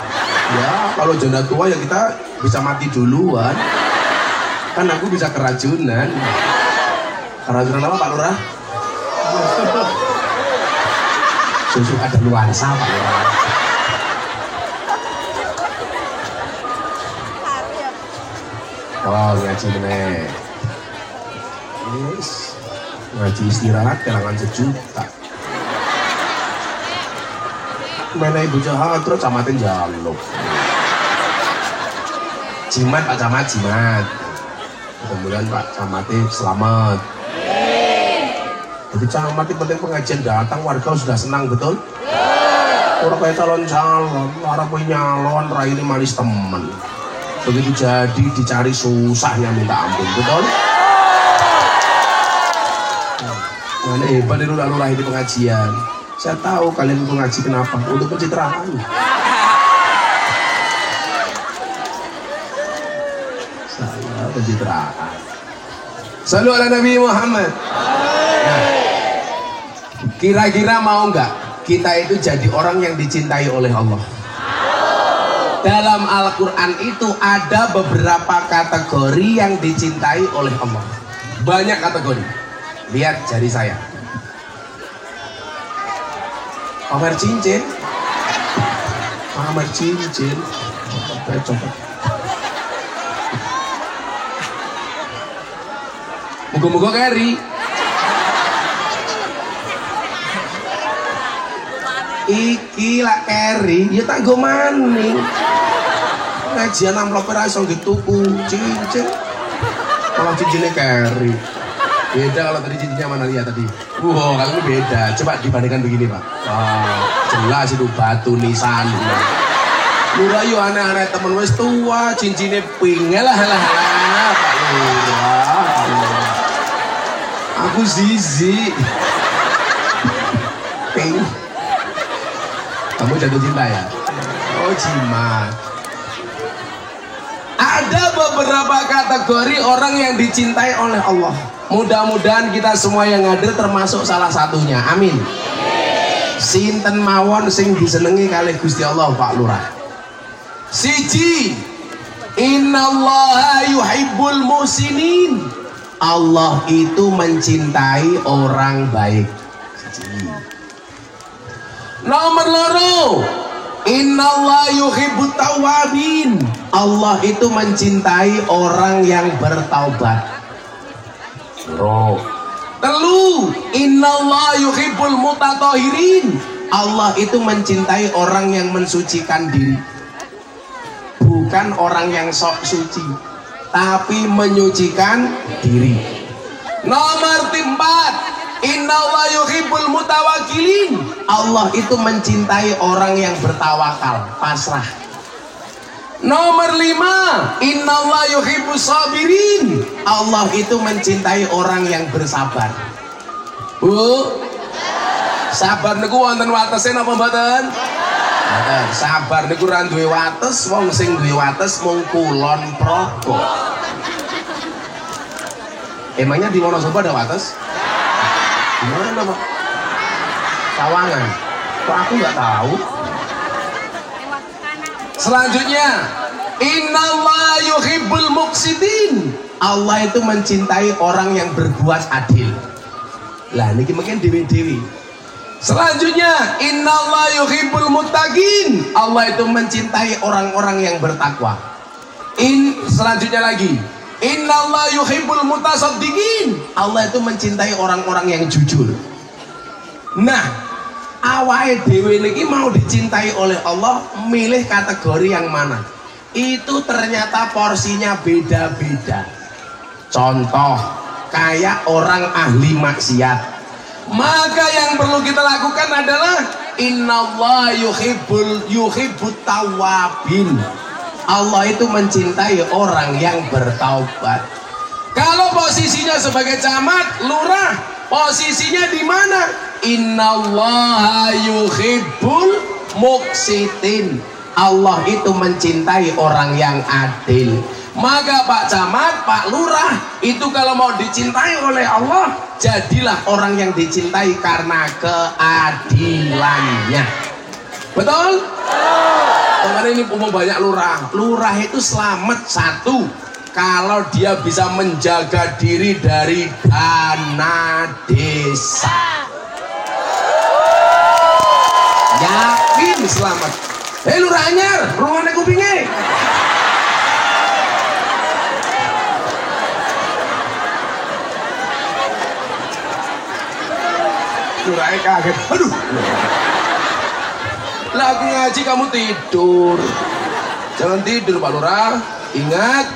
Ya, kalau janda tua ya kita bisa mati duluan. Kan aku bisa keracunan. Keracunan apa Pak Lurah? Susu ada nuansa Pak Lurah. Oh, ngaji meneh. Yes. Ngaji istirahat kelangan sejuta. Menehi bocah terus camatin jaluk. Jimat Pak Camat, jimat. Mudah-mudahan Pak Camatnya selamat. Jadi camat itu penting pengajian datang, warga sudah senang, betul? Orang kayak calon-calon, orang punya nyalon, rai ini manis temen. Begitu jadi dicari susahnya minta ampun, betul? Mana hebat itu lurah di pengajian. Saya tahu kalian itu ngaji kenapa? Untuk pencitraan. Saya pencitraan. Salu ala Nabi Muhammad. Nah, kira-kira mau nggak kita itu jadi orang yang dicintai oleh Allah? Dalam Al-Quran itu ada beberapa kategori yang dicintai oleh Allah. Banyak kategori. Lihat jari saya. Pamer cincin. Pamer cincin. Coba. Moga-moga keri. Iki lah keri, ya tak go maning. Ngajian amplop ora iso dituku cincin. Kalau cincinnya keri. Beda kalau tadi cincinnya mana lihat tadi. Wow, kalau ini beda. Coba dibandingkan begini, Pak. Oh, jelas itu batu nisan. Lurah yo aneh-aneh temen wis tua, cincinnya pink lah Pak Lurah. Aku zizi. Pink. Kamu jatuh cinta ya? Oh, jimat. Ada beberapa kategori orang yang dicintai oleh Allah. Mudah-mudahan kita semua yang hadir termasuk salah satunya. Amin. Sinten mawon sing disenengi kalih Gusti Allah Pak Lurah. Siji, innallaha yuhibbul muhsinin. Allah itu mencintai orang baik. Siji. Nomor loro, innallaha yuhibbut tawwabin. Allah itu mencintai orang yang bertaubat. Telu, innallaha yuhibbul mutatahhirin. Allah itu mencintai orang yang mensucikan diri. Bukan orang yang sok suci, tapi menyucikan diri. Nomor 4, innallaha yuhibbul mutawakkilin. Allah itu mencintai orang yang bertawakal, pasrah. Nomor 5, innallaha yuhibbus sabirin. Allah itu mencintai orang yang bersabar. Bu, sabar niku wonten watese napa mboten? Mboten. Sabar niku ora duwe wates, wong sing duwe wates mung kulon progo. Emangnya di Wonosobo ada wates? Di mana, Pak? Sawangan. Kok aku nggak tahu? Selanjutnya, innallaha yuhibbul muqsitin. Allah itu mencintai orang yang berbuat adil. Lah niki mungkin dewi-dewi. Selanjutnya, innallaha yuhibbul muttaqin. Allah itu mencintai orang-orang yang bertakwa. Selanjutnya lagi, innallaha yuhibbul mutasaddiqin. Allah itu mencintai orang-orang yang jujur. Nah, awake dhewe niki mau dicintai oleh Allah, milih kategori yang mana? itu ternyata porsinya beda-beda. Contoh kayak orang ahli maksiat, maka yang perlu kita lakukan adalah innallaha yuhibbut tawwabin. Allah itu mencintai orang yang bertaubat. Kalau posisinya sebagai camat, lurah, posisinya di mana? Innallaha yuhibbul muqsitin. Allah itu mencintai orang yang adil. Maka Pak Camat, Pak Lurah itu kalau mau dicintai oleh Allah, jadilah orang yang dicintai karena keadilannya. Betul? Kemarin ini umum banyak lurah. Lurah itu selamat satu kalau dia bisa menjaga diri dari dana desa. Yakin selamat. Hei lurah anyar, ruangnya kupingnya. Lurahnya kaget. Aduh. Lah aku ngaji kamu tidur. Jangan tidur Pak Lurah. Ingat,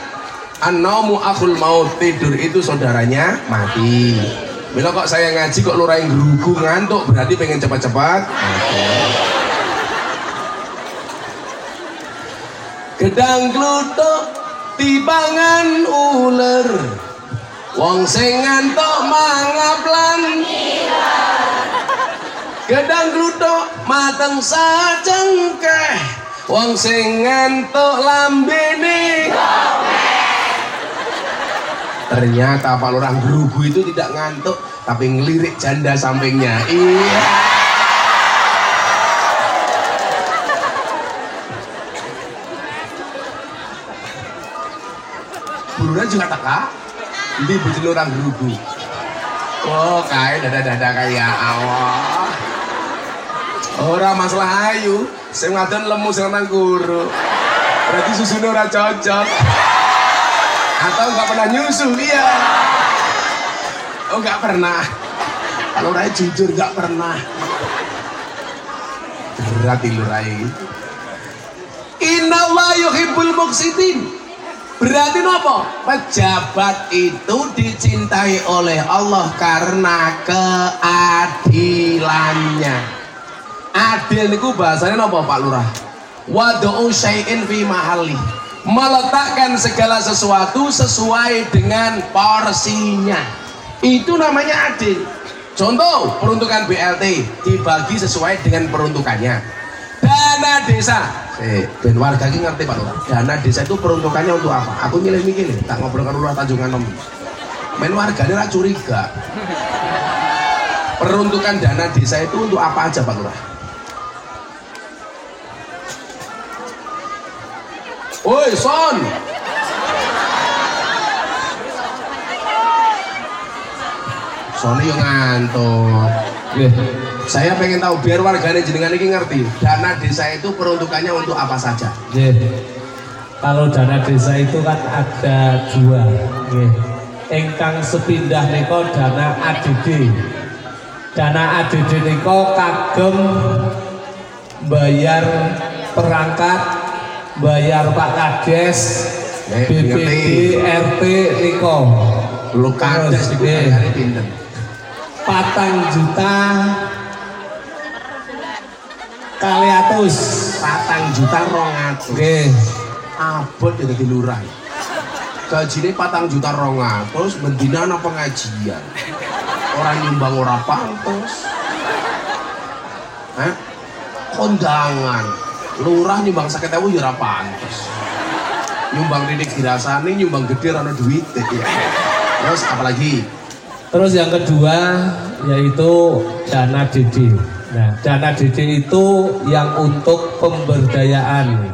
an-naumu akhul maut. Tidur itu saudaranya mati. Bila kok saya ngaji kok lurah yang gerugu ngantuk, berarti pengen cepat-cepat mati. Gedang kluthuk tibangan uler, wong sing ngantuk mangap lan gedang kluthuk mateng sajengkeh, wong sing ngantuk lambene. Ternyata Pak Lurah gerugu itu tidak ngantuk, tapi ngelirik janda sampingnya. Iya. Buruan juga teka, di bujul orang gerugu. Oh, kayak dada-dada kayak awal. Orang masalah ayu, saya ngadon lemu sama guru. Berarti susunya orang cocok. Atau nggak pernah nyusu, iya. Oh nggak pernah. Kalau Rai jujur nggak pernah. Berat Rai. Innallaha yuhibbul muqsitin. Berarti apa? Pejabat itu dicintai oleh Allah karena keadilannya. Adil itu bahasanya apa Pak Lurah? Wadu'u syai'in fi mahalli. Meletakkan segala sesuatu sesuai dengan porsinya. Itu namanya adil. Contoh, peruntukan BLT dibagi sesuai dengan peruntukannya. Dana desa. Ben warga ini ngerti Pak Lurah. Dana desa itu peruntukannya untuk apa? Aku milih-milih tak ngobrol dengan Lurah Tanjungan Nom. Men warga ini tak curiga. Peruntukan dana desa itu untuk apa aja Pak Lurah? Woi Son. Son yang ngantuk. Saya pengen tahu biar warganya jenengan ini ngerti dana desa itu peruntukannya untuk apa saja. Kalau dana desa itu kan ada dua. Engkang sepindah niko dana ADD. Dana ADD niko kagem bayar perangkat, bayar Pak Kades, BPD, RT niko. Lu Kades dibayari pinten? 4 juta kali 4 juta 200. Nggih. Abot ya dadi lurah. Gajine 4 juta 200 bendina ana pengajian. Orang nyumbang ora pantes. Hah? Kondangan. Lurah nyumbang 50.000 ya ora pantes. Nyumbang didik dirasani, nyumbang gede ana duit ya. Terus apalagi? Terus yang kedua yaitu dana DD. Nah, dana DD itu yang untuk pemberdayaan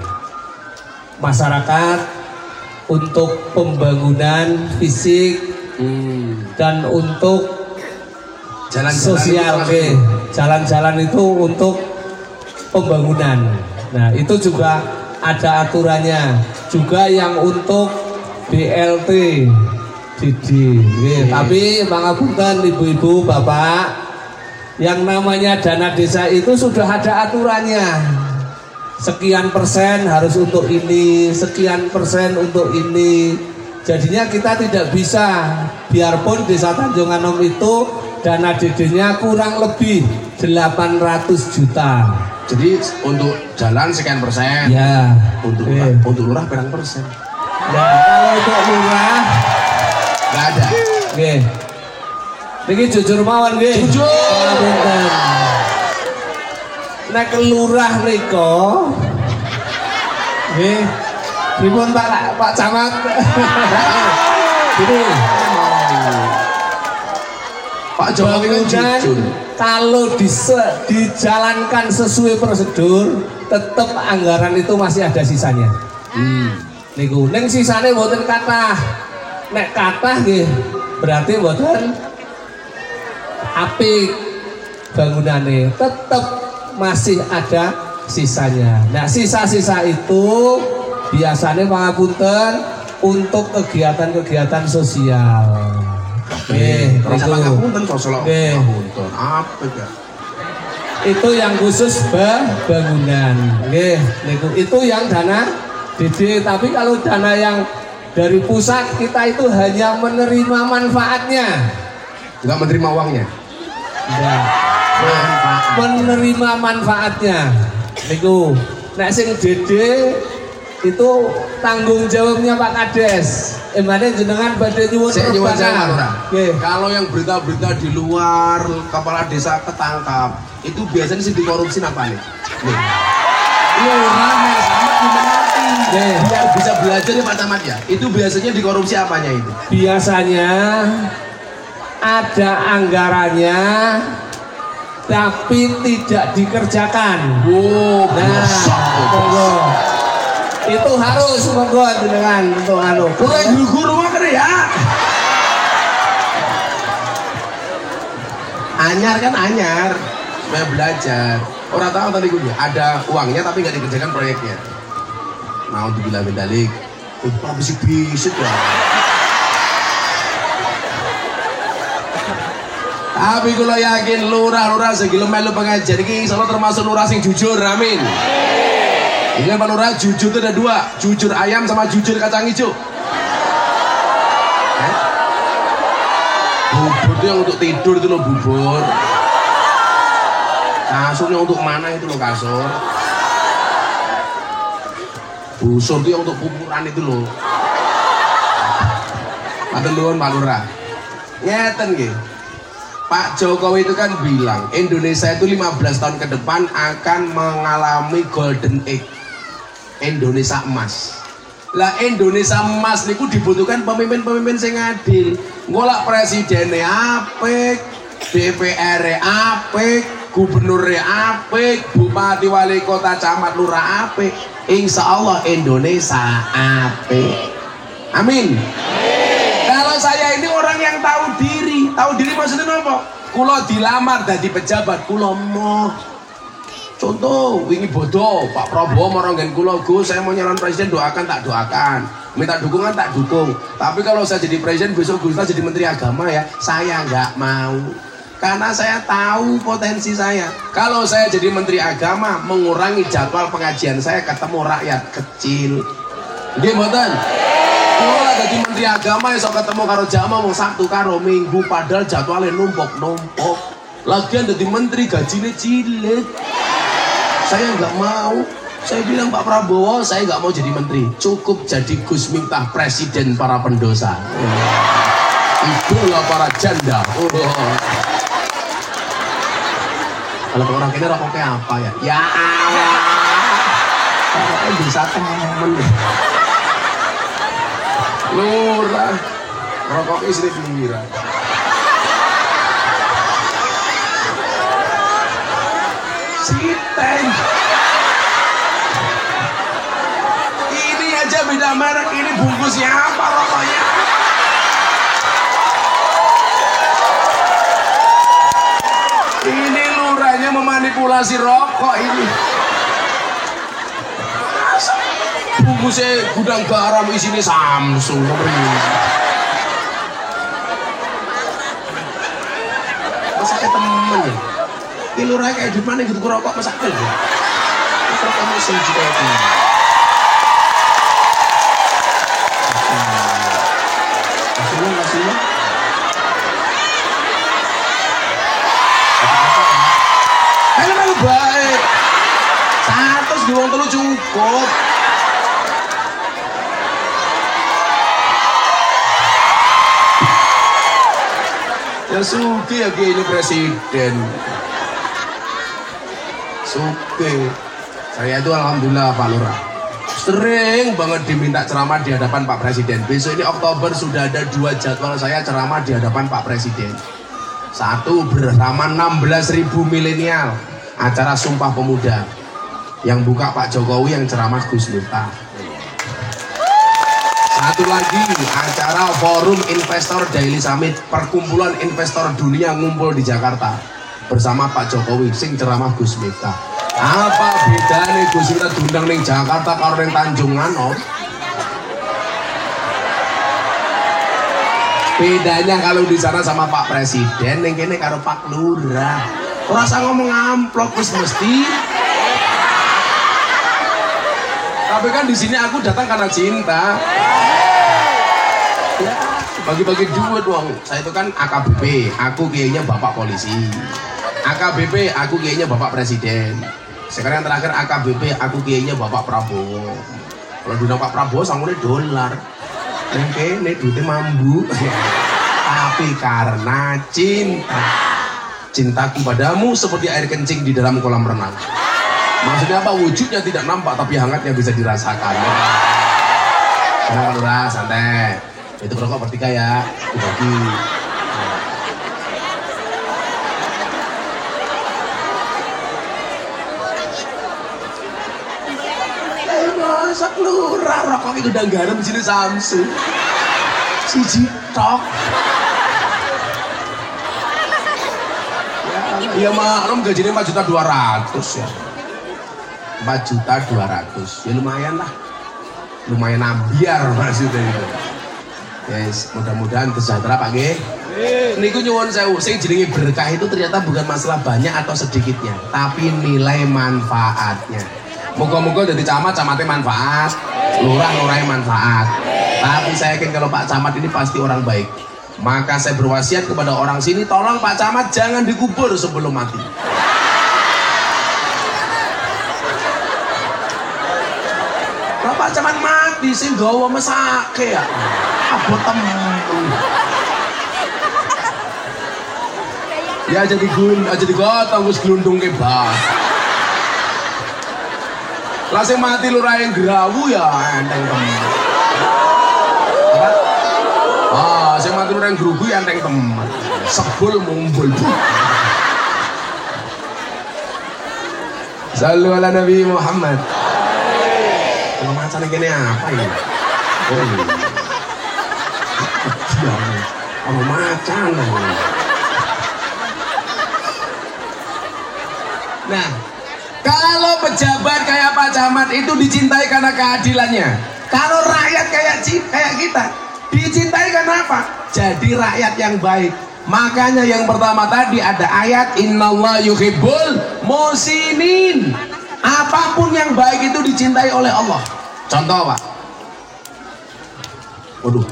masyarakat, untuk pembangunan fisik dan untuk jalan-jalan sosial. Jalan-jalan itu untuk pembangunan. Nah, itu juga ada aturannya. Juga yang untuk BLT. Tapi pangapunten ibu-ibu bapak, yang namanya dana desa itu sudah ada aturannya. sekian persen harus untuk ini, sekian persen untuk ini. Jadinya kita tidak bisa, biarpun desa Tanjung Anom itu dana DD-nya kurang lebih 800 juta. Jadi untuk jalan sekian persen. Ya. Untuk lurah berapa persen? Ya, kalau untuk lurah nggak ada. Oke. Niki jujur mawon nggih. Jujur. Punten. Nek lurah nika nggih. Pripun Pak Camat? Gini. Pak Jokowi kan jujur. Kalau dijalankan sesuai prosedur, tetap anggaran itu masih ada sisanya. Niku, neng sisane mboten kathah. Nek kathah nggih, berarti mboten apik bangunane, tetap masih ada sisanya. Nah, sisa-sisa itu biasanya pangapunten untuk kegiatan-kegiatan sosial. Rasa pangapunten sosok pangapunten. Apa ya? Itu yang khusus bangunan. Niku itu yang dana DD. Tapi kalau dana yang dari pusat kita itu hanya menerima manfaatnya. Enggak menerima uangnya. Enggak. Menerima manfaatnya. Niku. Nek sing DD itu tanggung jawabnya Pak Kades. Emane jenengan badhe nyuwun kalau yang berita-berita di luar kepala desa ketangkap, itu biasanya sih dikorupsi apa nih? Iya, ramai sama dimati. Biar bisa belajar ya Pak Camat ya. Itu biasanya dikorupsi apanya itu? Biasanya ada anggarannya tapi tidak dikerjakan. Itu harus monggo dengan untuk anu. Kuwi guru wae ya. Anyar kan anyar, supaya belajar. Orang tahu tadi gue ada uangnya tapi nggak dikerjakan proyeknya. Mau dibilang balik, apa bisik ya. Tapi kalau yakin lurah segila melu pengajar ini selalu termasuk lurah sing jujur, amin. Ini Pak Lurah, jujur itu ada dua, jujur ayam sama jujur kacang hijau. Bubur itu yang untuk tidur itu loh bubur. Kasurnya untuk mana itu loh kasur. Busur itu yang untuk pupuran itu loh. Matur nuwun Pak Lurah. Ngeten nggih. Pak Jokowi itu kan bilang Indonesia itu 15 tahun ke depan akan mengalami golden age. Indonesia emas. Lah Indonesia emas niku dibutuhkan pemimpin-pemimpin sing adil. Ngolak presidennya apik, DPR apik, gubernurnya apik, bupati wali kota camat lurah apik. Insya Allah Indonesia apik. Amin. Kalau saya ini orang yang tahu diri maksudnya apa? Kulo dilamar dadi pejabat, kulo mau. Contoh, wingi bodoh, Pak Prabowo maranggen kula, Gus, saya mau nyalon presiden, doakan tak doakan, minta dukungan tak dukung. Tapi kalau saya jadi presiden besok Gus jadi menteri agama ya, saya nggak mau. Karena saya tahu potensi saya. Kalau saya jadi menteri agama, mengurangi jadwal pengajian saya ketemu rakyat kecil. Nggih mboten? Kalau jadi menteri agama ya sok ketemu karo jamaah mau Sabtu karo Minggu, padahal jadwalnya numpuk. Lagian jadi menteri gajinya cilik. Saya nggak mau. Saya bilang Pak Prabowo, saya nggak mau jadi menteri. Cukup jadi Gus Miftah presiden para pendosa. Itulah para janda. Kalau orang ini rokoknya apa ya? Ya Allah. Rokoknya bisa temen. Lurah. Rokoknya istri pinggiran. Siteng. Ini aja beda merek, ini bungkusnya apa rokoknya? Ini lurahnya memanipulasi rokok ini. Bungkusnya gudang garam isinya Samsung. Masa kayak temen ya? Ini lurahnya kayak di mana gitu rokok masa kayak gitu? Terus kamu setuju kayak gini. Kasih lo. Ayo melu baik. 100 di wong telu cukup. Ya suki ya ini presiden. Suki. Saya itu alhamdulillah Pak Lurah. Sering banget diminta ceramah di hadapan Pak Presiden. Besok ini Oktober sudah ada 2 jadwal saya ceramah di hadapan Pak Presiden. Satu bersama 16.000 milenial, acara Sumpah Pemuda. Yang buka Pak Jokowi, yang ceramah Gus Miftah. Satu lagi acara Forum Investor Daily Summit, perkumpulan investor dunia ngumpul di Jakarta bersama Pak Jokowi, sing ceramah Gus Miftah. Apa bedanya Gus Miftah diundang ning Jakarta karo ning Tanjung Nganom? Bedanya kalau di sana sama Pak Presiden, ning kene karo Pak Lurah. Ora usah ngomong amplop wis mesti. Tapi kan di sini aku datang karena cinta. Ya, bagi-bagi duit dong. Saya itu kan AKBP, aku kayaknya Bapak Polisi. AKBP, aku kayaknya Bapak Presiden. Sekarang yang terakhir AKBP, aku kayaknya Bapak Prabowo. Kalau dulu Pak Prabowo sanggunya dolar. Ini duitnya mambu. Tapi karena cinta, cintaku padamu seperti air kencing di dalam kolam renang. Maksudnya apa? Wujudnya tidak nampak tapi hangatnya bisa dirasakan. Tenang Pak Lurah, santai. Itu rokok bertiga ya, dibagi. Masak Lurah, rokok itu udah garam di sini Samsu. Siji tok. Ya maklum gajinya 4.200.000 ya. 4.200.000 ya lumayan lah, lumayan ambiar maksudnya itu. Yes, mudah-mudahan sejahtera Pak G. Niku nyuwun sewu, sing jenenge berkah itu ternyata bukan masalah banyak atau sedikitnya, tapi nilai manfaatnya. Moga-moga dari camatnya manfaat, lurahnya manfaat. Tapi saya yakin kalau Pak Camat ini pasti orang baik. Maka saya berwasiat kepada orang sini, tolong Pak Camat jangan dikubur sebelum mati. Pak Camat mati sing gawa mesake ya. Abot temen. Ya jadi gotong wis glundung ke bas. Lah sing mati lurah yang Grawu ya enteng temen. Ah, sing mati lurah yang Grugu ya enteng temen. Sebul mumbul. Sallu ala Nabi Muhammad. Kalau macam ini apa ini? Oh ini. Kalau macam Nah, kalau pejabat kayak Pak Camat itu dicintai karena keadilannya. Kalau rakyat kayak kita dicintai karena apa? Jadi rakyat yang baik. Makanya yang pertama tadi ada ayat Innallaha yuhibbul muhsinin. Apapun yang baik itu dicintai oleh Allah. Contoh Pak. Waduh,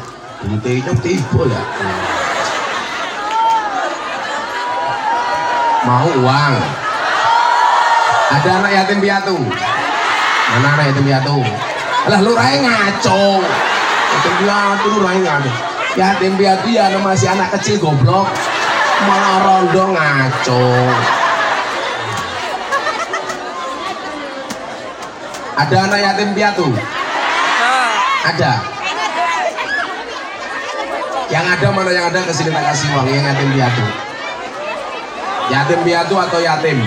ini kayaknya tiba ya. Mau uang. Ada anak yatim piatu. Mana anak yatim piatu? Alah lurahnya ngaco. Yatim piatu lurahnya ngaco. Yatim piatu ya masih anak kecil goblok. Malah rondo ngaco. Ada anak yatim piatu? Ada. Yang ada mana yang ada kesini tak kasih uang yang yatim piatu. Yatim piatu atau yatim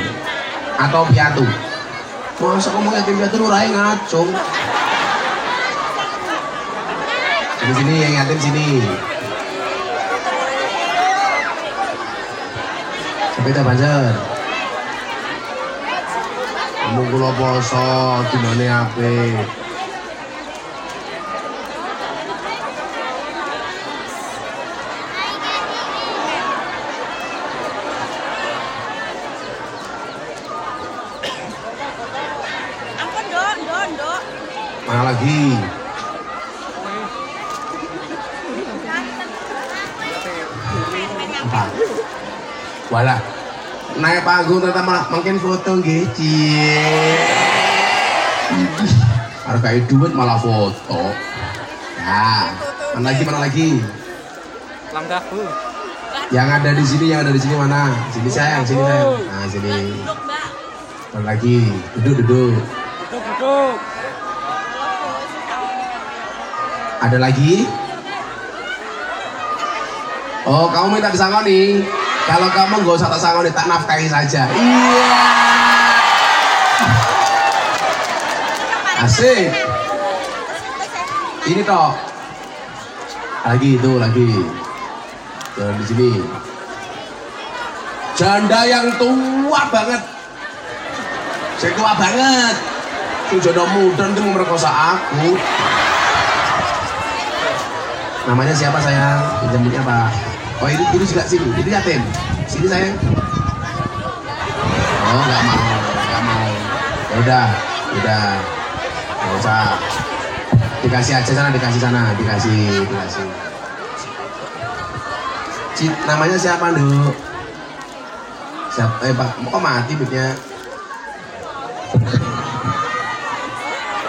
atau piatu. Masa ngomong yatim piatu lurahnya ngaco. Sini yang yatim sini. Sepeda banjar. Ngomong kula poso dinane apik. Mana lagi? Apa? Walah. Naik panggung ternyata malah makin foto nggih. Harga duit malah foto. Nah, mana lagi? Langkahku. Yang ada di sini mana? Sini sayang. Nah, sini. Mana lagi? Duduk. Ada lagi? Oh, kamu minta disangoni. Kalau kamu nggak usah tak sangoni, tak nafkahi saja. Iya. Asik. Ini toh. Lagi. Jangan di sini. Janda yang tua banget. Saya tua banget. Itu janda muda itu memerkosa aku. Namanya siapa sayang? Pinjamnya apa? Oh ini juga sini. Ini yatim. Sini sayang. Oh nggak mau. Ya udah. Nggak usah. Dikasih aja sana, dikasih. Namanya siapa, Nduk? Pak, kok mati mic-nya?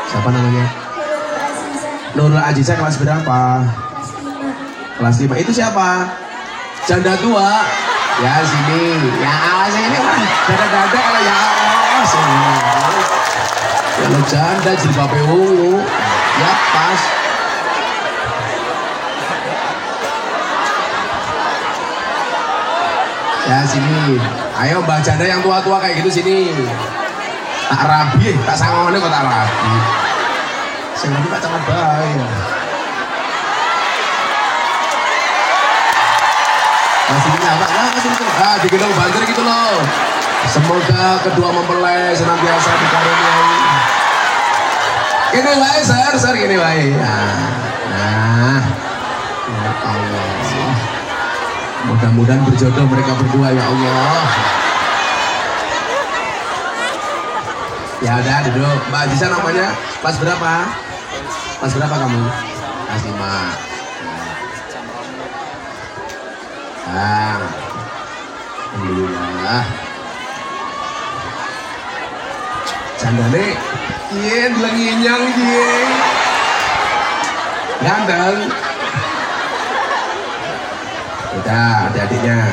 Siapa namanya? Nurul Aziza, kelas berapa? Kelas 5. Itu siapa? Janda tua. Ya sini. Ya sini. Dada kalau ya Allah. Sini. Kalau janda jilbabnya ungu. Ya pas. Ya sini. Ayo mbak janda yang tua-tua kayak gitu sini. Tak rabi, tak sangone kok tak rabi. Sing tak sangat baik. Masih nyapa, masih itu. Digendong banter gitu loh. Semoga kedua mempelai senantiasa dikaruniai. Gini wae, Sir, gini wae. Nah, ya Allah. Mudah-mudahan berjodoh mereka berdua ya Allah. Ya udah duduk. Mbak Aziza namanya kelas berapa? Kelas berapa kamu? Kelas 5. Alhamdulillah. Jandane iya lenginyang iya. Ganteng. Udah, adik-adiknya.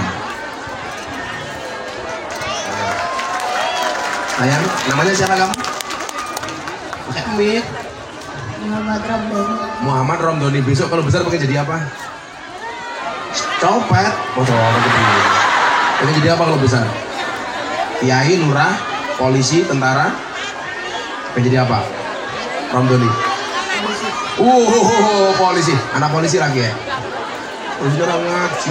Sayang, namanya siapa kamu? Pakai mic. Muhammad Romdoni. Besok kalau besar pengen jadi apa? Copet. Oh, pengen jadi apa kalau besar? Kiai, lurah, polisi, tentara. Pengen jadi apa? Romdoni. Polisi. Anak polisi lagi ya? Polisi orang ngaji.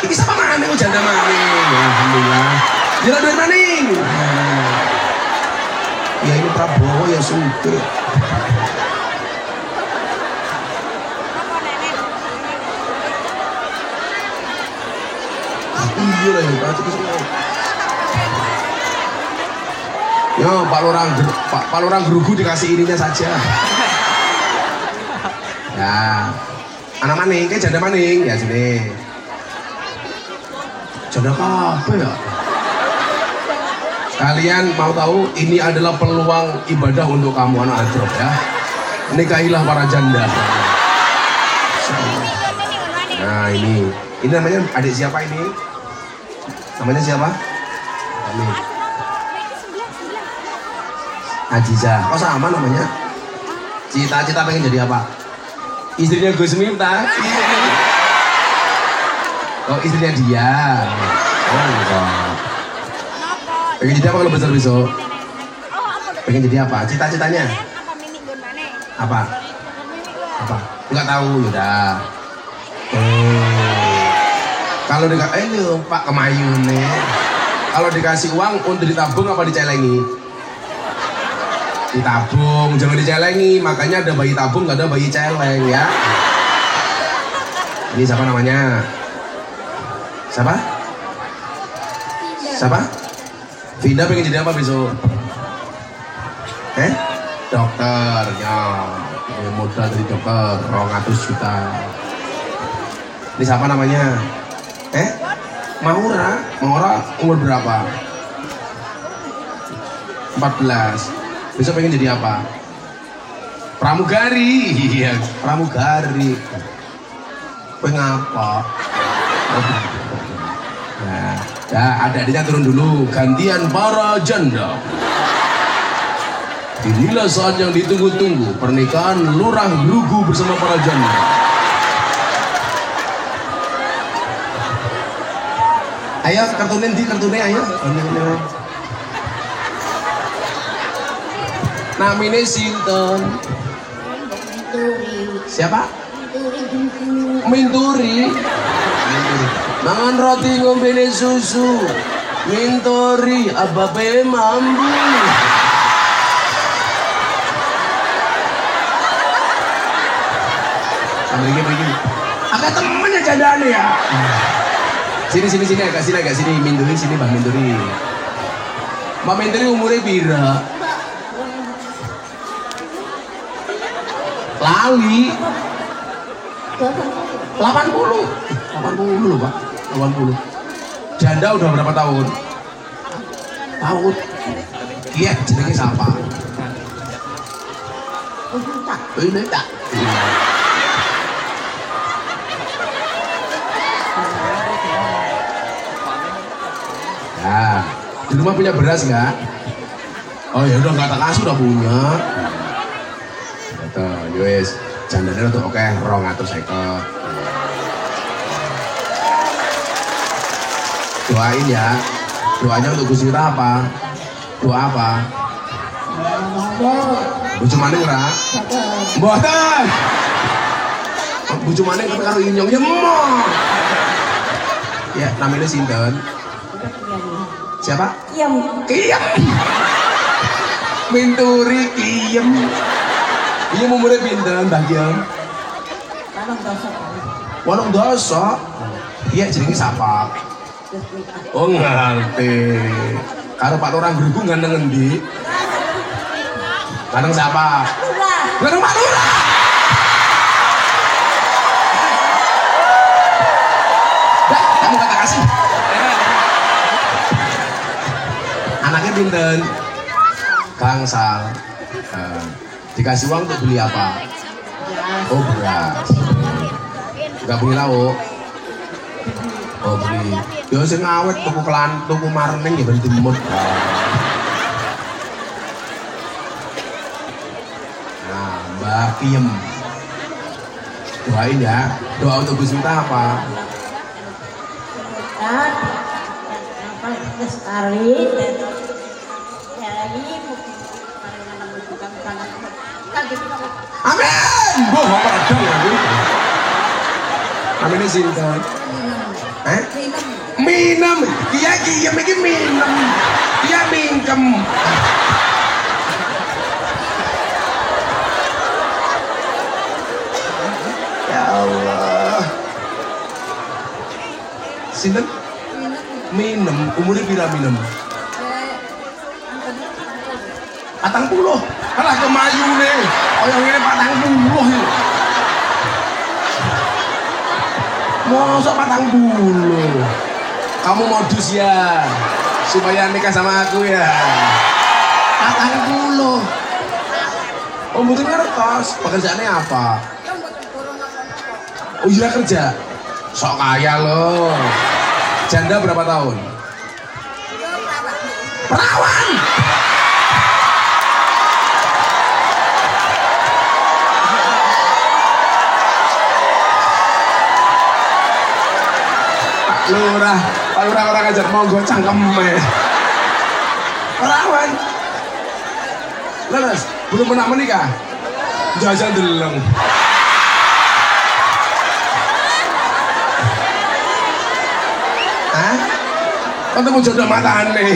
Ini siapa maning? Janda maning. Alhamdulillah. Jalan duit maning. Ya ini Prabowo ya suka. Iya lah yang pasti semua. Ya Pak Lurang Gerugu dikasih ininya saja. Ya, anak maning, kayak janda maning ya sini. Janda apa ya? Kalian mau tahu ini adalah peluang ibadah untuk kamu anak Adrop ya. Nikahilah para janda. Nah ini namanya adik siapa ini? Namanya siapa? Amin. Aziza. Oh sama namanya? Cita-cita pengen jadi apa? Istrinya Gus Miftah. Oh istrinya dia. Oh enggak. Pengen jadi apa kalau besar besok? Pengen jadi apa? Cita-citanya? Apa? Enggak tahu udah. Kalau dikasih Pak Kemayun nih. Kalau dikasih uang untuk ditabung apa dicelengi? Ditabung, jangan dicelengi. Makanya ada bayi tabung, nggak ada bayi celeng ya. Ini siapa namanya? Siapa? Vinda pengen jadi apa besok? Dokter, ya. Modal dari dokter, 200 juta. Ini siapa namanya? Maura. Maura umur berapa? 14. Besok pengen jadi apa? Pramugari. Iya, pramugari. Pengapa? Nah, ya adik-adiknya turun dulu. Gantian para janda. Inilah saat yang ditunggu-tunggu, pernikahan Lurah Lugu bersama para janda. Ayo kartunin ayo. Namanya sinten? Siapa? Minturi. Mangan roti ngombene susu. Minturi ababe mambu. Begini. Agak temennya jandane ya. Sini agak sini Minturi sini Mbak Minturi. Mbak Minturi umurnya pira? Lali 80 loh Pak, 80. Janda udah berapa tahun? Iya, jenenge siapa? Ini tak. Nah, di rumah punya beras nggak? Oh ya udah nggak tak kasih udah punya. Tuh, yowes, jandanya tuh oke, 250. Doain ya, doanya untuk Gusti apa? Doa apa? Bucu maning ora? Mboten. Bucu maning tapi karo inyong ya emoh. Ya, namanya sinten? Siapa? Kiem. Minturi Kiem. Iya umurnya pinten Mbah Kiem? 80. Iya jenenge siapa? Oh ngerti. Karo Pak Lurah Grugu ganteng ngendi? Ganteng siapa? Ganteng Pak Lurah. Dah, kamu kata kasih. Anaknya pinten? Gangsal. Dikasih uang untuk beli apa? Oh beras. Gak beli lauk? Oh beli. Yo sing awet tuku marning ya ben dimut. Nah, Mbak Kiem. Doain ya. Doa untuk Gus Miftah apa? Lestari. Amin. Boh, padang aku. Namanya sinten? Minem. Kia Kiem iki minem. Kia mingkem. Ya Allah. Sinten? Minem. Umurnya pira minem? 40. Alah kemayune. Kaya ngene 40 iki. Mosok 40. Kamu modus ya supaya nikah sama aku ya. 40. Oh mungkin ngertos. Pekerjaannya apa? Oh iya kerja. Sok kaya loh. Janda berapa tahun? Perawan. Pak Lurah orang ajar monggo cangkeme. Perawan. Leres, belum pernah menikah. Jajan deleng. Hah? Ketemu jodoh matane.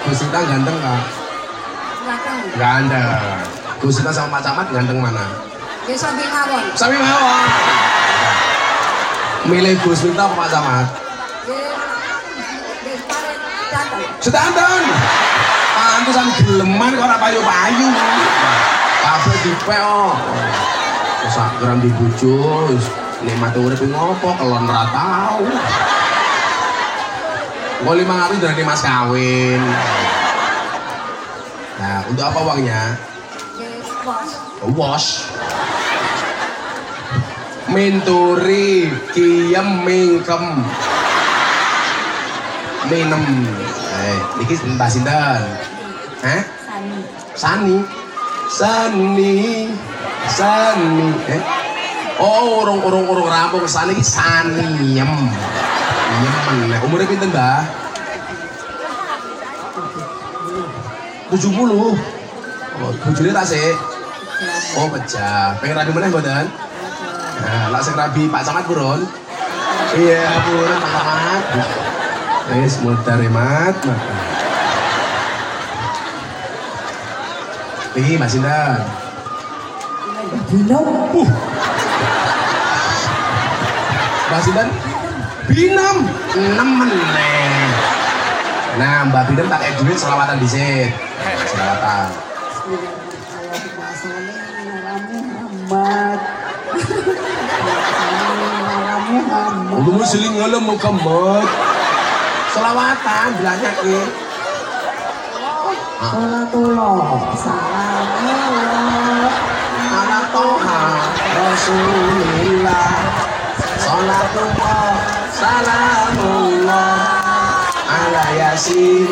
Gus Miftah ganteng kah? Ganteng. Gus Miftah sama Pak Camat ganteng mana? Ya Sami mawon. Sami mawon. Milih Gus Miftah apa Pak Camat? Sedanten. Pantesan geleman kok ora payu-payu. Kabeh dipeo. Sak gram dibujo, nikmat urip ngopo kelon ra tau. Gua 500 dari mas kawin. Nah, untuk apa uangnya? Wash. Menturi, kiem, mingkem, minem. Niki mbak sinten? Hah? Sani. Sani. Sani. Oh, urung rampung Sani iki Saniem. Yemen. Umurnya pinten, Mbah? 70. Oh, bojone tak sik. Oh, pecah. Pengen rabi meneh mboten? Nah, lak sing rabi Pak Camat purun. Iya, purun Pak Camat. Wis mudah remat. Iki Mas Sinten? Binem. Mas Sinten? Binem. 6 meneh. Nah, Mbak Binem tak kayak duit selawatan dhisik. Selawatan. Lu seling ngalem Muhammad. Selawatan bilangnya ki. Salatullah, salamullah, Ala Toha Rasulillah. Salatullah, salamullah. Ala Yasin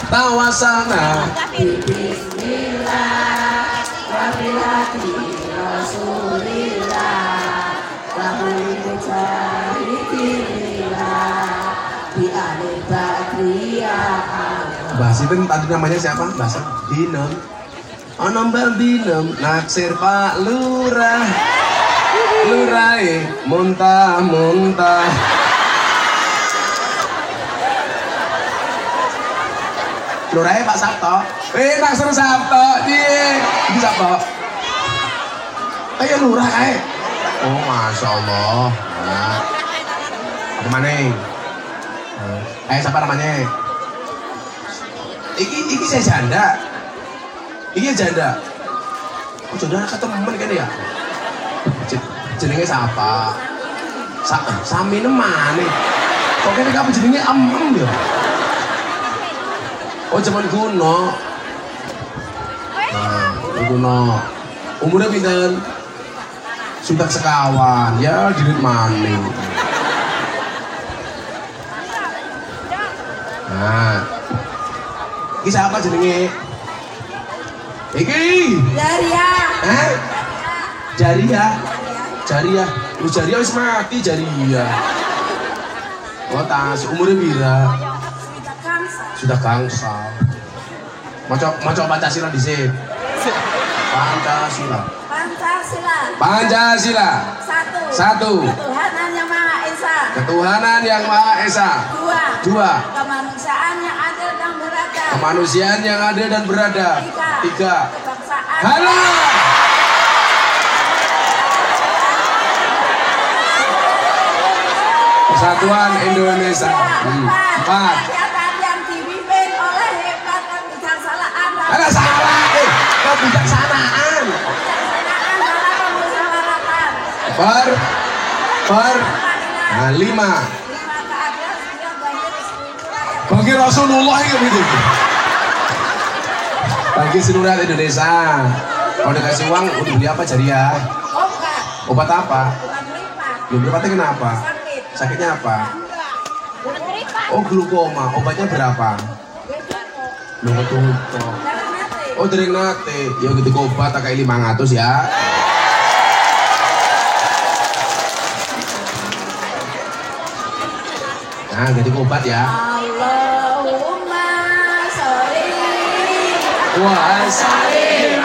Tawasana bismillah, wa bilati Rasulillah, lahul mujahidillah, bi alil badriyah. Mbah Sinten tadi namanya siapa? Mbah Binem. Ono Mbah Binem naksir Pak Lurah. Lurahe muntah-muntah. Lurahe Pak Sabto. Naksir Sabto. Piye? Iki Sabto. Ayo lurah kae. Oh, Masya Allah. Nah. Apa maneh? Siapa namanya? Iki saya janda. Iki janda. Oh, janda ketemen kan ya? Jenenge siapa? Sami nemane. Kok kene kabeh jenenge em ya? Oh, zaman kuno. Nah, kuno. Umurnya pinten? Sudah sekawan. Ya, dirit maning. Nah, iki siapa jenenge? Iki. Jariah. Hah? Jariah. Jariah. Lu Jariah wis mati Jariah. Oh, tas umurnya pira? Sudah gangsal. Maca Pancasila dhisik. Pancasila. Pancasila. Pancasila. Satu. Ketuhanan yang Maha Esa. Ketuhanan yang Maha Esa. Dua. Kemanusiaan yang adil dan beradab. Kemanusiaan yang adil dan beradab. Tiga. Kebangsaan. Halal. Persatuan Indonesia. Empat. Rakyat yang dipimpin oleh hebat kebijaksanaan. Ada salah. Kebijaksanaan. Kebijaksanaan dalam permusyawaratan. Nah, 5. Lima keadilan setiap bagi seluruh rakyat. Bagi Rasulullah itu gitu. Bagi seluruh rakyat Indonesia. Kalau dikasih uang untuk beli apa Jariah? Obat. Obat apa? Obat melipat. Belum berapatnya kenapa? Sakit. Sakitnya apa? Oh, glukoma. Obatnya berapa? Lu betul. Dalam hati. Oh, dereng nate. Ya gitu obat tak kayak 500 ya. Nah, ganti obat ya. Allahumma sholli Wa sallim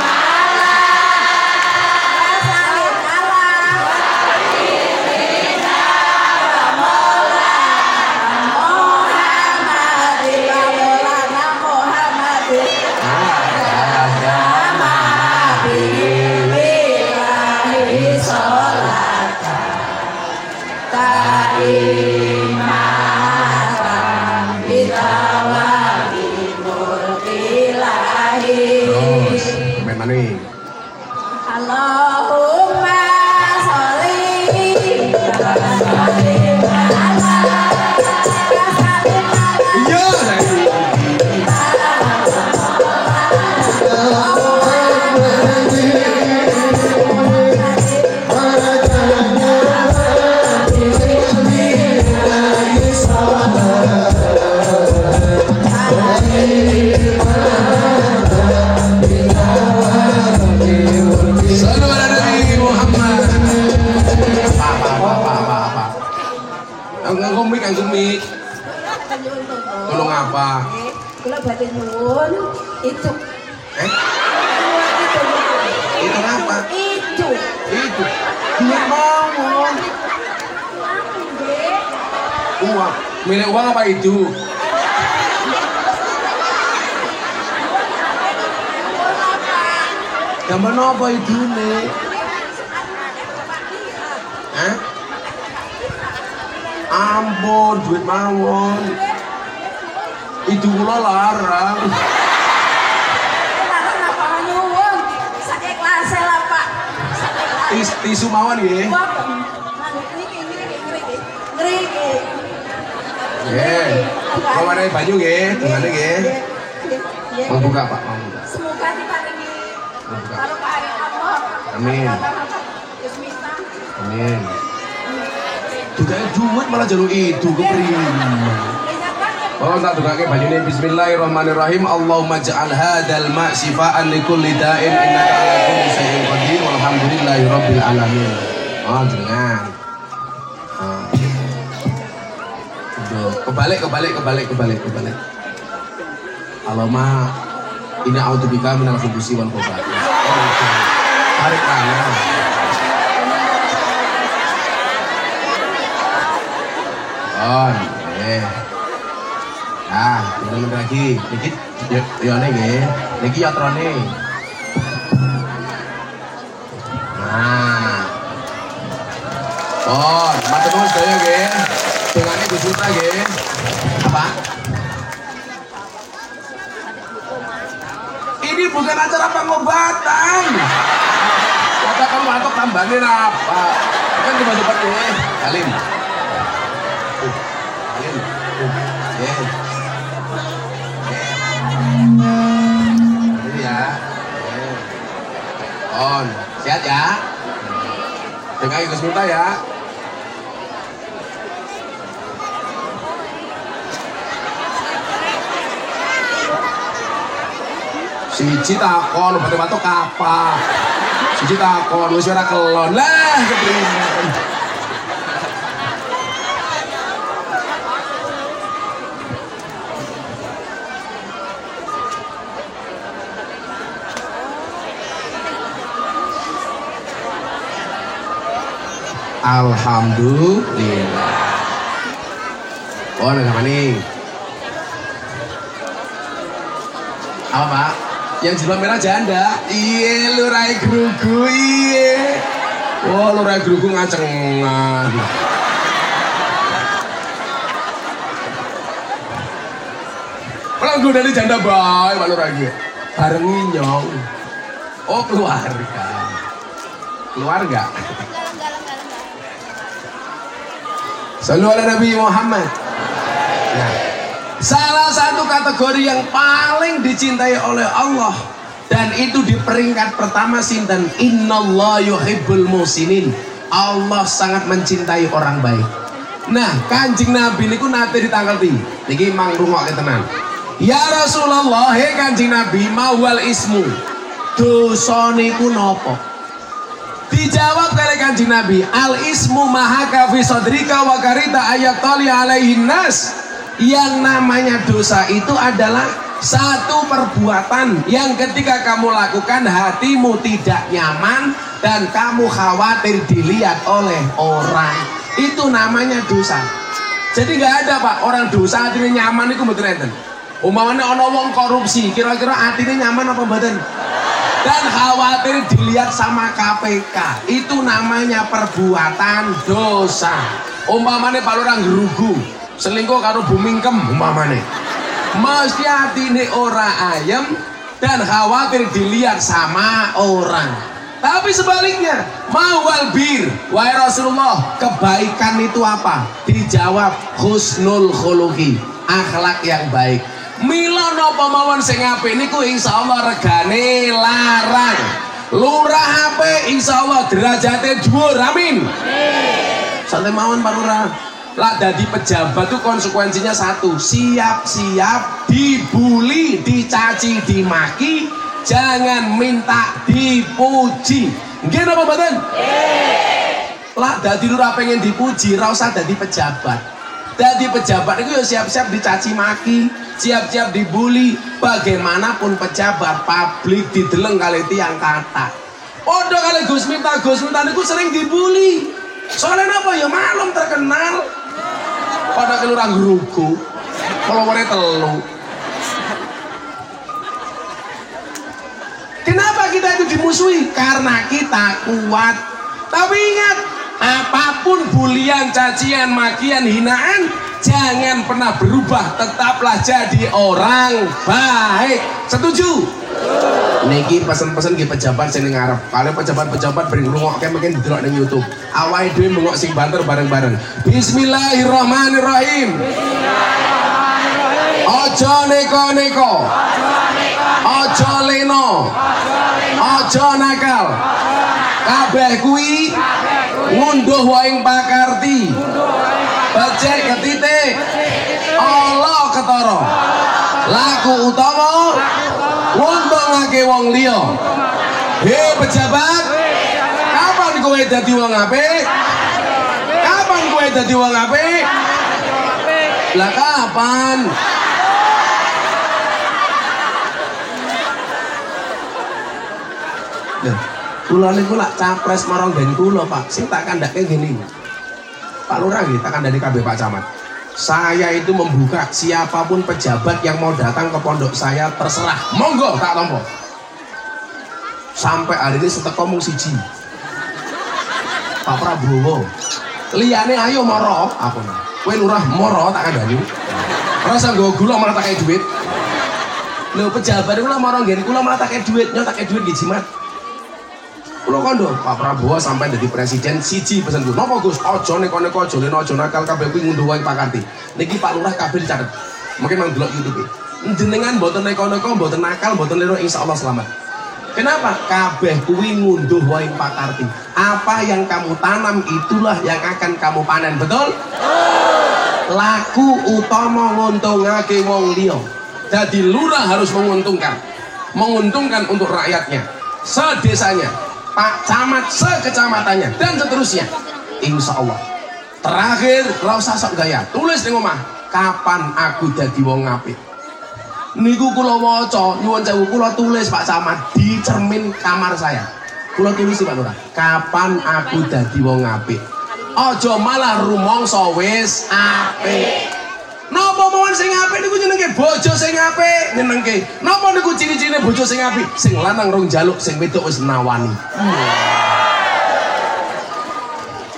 Ngomik. Tolong apa? Kula badhe nyuwun itu. Itu apa? Itu. Duit mawon. Uang. Milik uang apa itu? Gambar apa itu nih? Ampun, duit mawon. Itu kula larang. Larang apa nyuwun? Sakiklase lah, Pak. Tisu mawon nggih. Ngriki. Nggih. Kawane banyu nggih, dungane nggih. Mau buka, Pak, mau buka. Semoga diparingi Buka. karo paring Allah. Amin. Bismillah. Amin. Juga duit malah jalur itu kepriye. Oh, tak dugake banyune bismillahirrahmanirrahim. Allahumma ja'al hadzal ma' syifaan likulli da'in innaka 'ala kulli syai'in qadir walhamdulillahirabbil alamin. Oh, dengan. Kebalik. Allahumma ini a'udzubika minal khubusi wal khaba'ith. Tarik tangan. Nah, kita lagi. Dikit, ya nih, niki yatrone. Nah, matur nuwun sedaya nggih. Dongane Gus Miftah nggih. Apa? Ini bukan acara pengobatan. Kata kamu atau tambahin apa? Kan cepat-cepat deh. Salim. Ini ya. On. Sehat ya. Dengar Gus Miftah ya. Siji takon batu-batu kapal. Siji takon wis ora kelon. Lah kepriye. Alhamdulillah. Oh, ada sama nih. Apa, Pak? Yang jilbab merah janda. Iya, lurai gerugu, iya. Wah, lurai gerugu ngacengan. Kalau gue dari janda baik, Pak lurai gue. Bareng nyong. Oh, keluarga. Keluarga. Sallu ala Nabi Muhammad. Nah, salah satu kategori yang paling dicintai oleh Allah dan itu di peringkat pertama sinten, innallaha yuhibbul muhsinin. Allah sangat mencintai orang baik. Nah, Kanjeng Nabi niku nate ditangkelti. Niki mang rungokke tenan. Ya Rasulullah, he Kanjeng Nabi, mawal ismu. Dosa niku napa? Dijawab oleh Kanjeng Nabi, al ismu mahaka fi sadrika wa karita ayat tali alaihin nas. Yang namanya dosa itu adalah satu perbuatan yang ketika kamu lakukan hatimu tidak nyaman dan kamu khawatir dilihat oleh orang. Itu namanya dosa. Jadi nggak ada, Pak, orang dosa hatinya nyaman itu mboten enten. Umpamane ana wong korupsi, kira-kira hatinya nyaman apa mboten? Dan khawatir dilihat sama KPK, itu namanya perbuatan dosa. Umpamane Pak Lurah gerugu selingkuh karo Bu Mingkem, umpamane mesti hatine ora ayem dan khawatir dilihat sama orang. Tapi sebaliknya, mawal bir, wahai Rasulullah, kebaikan itu apa? Dijawab husnul khuluqi, akhlak yang baik. Mila napa mawon sing apik niku insyaallah regane larang. Lurah apik insyaallah derajate dhuwur. Amin. Santai mawon Pak Lurah. Lah dadi pejabat tuh konsekuensinya satu, siap-siap dibully, dicaci, dimaki, jangan minta dipuji. Nggih napa mboten? Lah dadi lurah pengen dipuji, ra usah dadi pejabat. Dadi pejabat itu ya siap-siap dicaci maki, siap-siap dibully. Bagaimanapun pejabat publik dideleng kali tiang kata. Podo kali Gus Miftah niku sering dibully. Soalnya apa ya malum terkenal. Pada kelurang rugu, followernya telu. Kenapa kita itu dimusuhi? Karena kita kuat. Tapi ingat, apapun bulian, cacian, makian, hinaan, jangan pernah berubah. Tetaplah jadi orang baik. Setuju? Niki pesen-pesen ki pejabat sing ning ngarep. Kalau pejabat-pejabat bring ngrungokke mungkin didelok ning YouTube. Awake dhewe mengok sing banter bareng-bareng. Bismillahirrahmanirrahim. Ojo neko-neko. Ojo leno. Ojo nakal. Kabeh kuwi ngunduh waing pakarti. Becik ketitik. Allah ketara. Laku utama nguntungake wong liya. Hei pejabat, kapan kowe dadi wong apik? Kapan kowe dadi wong apik? Lah kapan? Lho, kula niku lak capres marang nggen kula, Pak. Sing tak kandhake ngene. Pak Lurah nggih tak kandhani kabeh Pak Camat. Saya itu membuka siapapun pejabat yang mau datang ke pondok saya terserah, monggo tak tompo. Sampai hari ini setek ngomong siji Pak Prabowo liyane ayo moro aku kowe lurah moro tak kandhani rasa nggo gula malah tak kei duit. Lho pejabat kula moro nggen kula malah tak kei duit, nyok tak kei duit nggih jimat. Kula kondo Pak Prabowo sampai jadi presiden siji pesanku. Napa Gus? Aja neko-neko, aja leno, aja nakal kabeh kuwi ngunduh wae pakarti. Niki Pak Lurah kabeh dicatet. Mungkin nang delok YouTube. Jenengan mboten neko-neko, mboten nakal, mboten leno insyaallah selamat. Kenapa? Kabeh kuwi ngunduh wae pakarti. Apa yang kamu tanam itulah yang akan kamu panen, betul? Laku utama nguntungake wong liya. Jadi lurah harus menguntungkan. Menguntungkan untuk rakyatnya, sedesanya, Pak Camat sekecamatannya dan seterusnya. Insya Allah. Terakhir, ora usah sok gaya. Tulis ning omah, kapan aku dadi wong apik. Niku kula waca, nyuwun sewu kula tulis Pak Camat di cermin kamar saya. Kula tulis Pak Lurah, kapan aku dadi wong apik. Aja malah rumangsa wis apik. Napa mawon sing apik niku jenenge bojo sing apik nyenengke. Napa niku ciri-cirine bojo sing apik? Sing lanang rong njaluk, sing wedok wis nawani.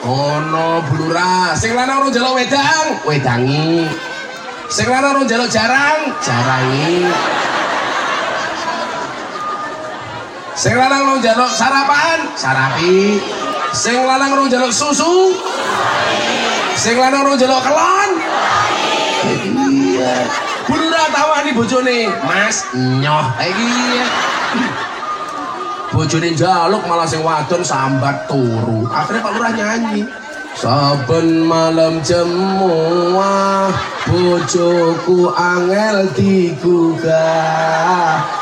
Ono blurah, sing lanang rong njaluk wedang, wedangi. Sing lanang rong njaluk jarang, jarangi. Sing lanang rong njaluk sarapan, sarapi. Sing lanang rong njaluk susu. Sing lanang rong njaluk kelon. Iya. Bulura tawani bojone, Mas nyoh. Iya. Bojone njaluk malah sing wadon sambat turu. Akhirnya Pak Lurah nyanyi. Saben malam jemuah bojoku angel digugah.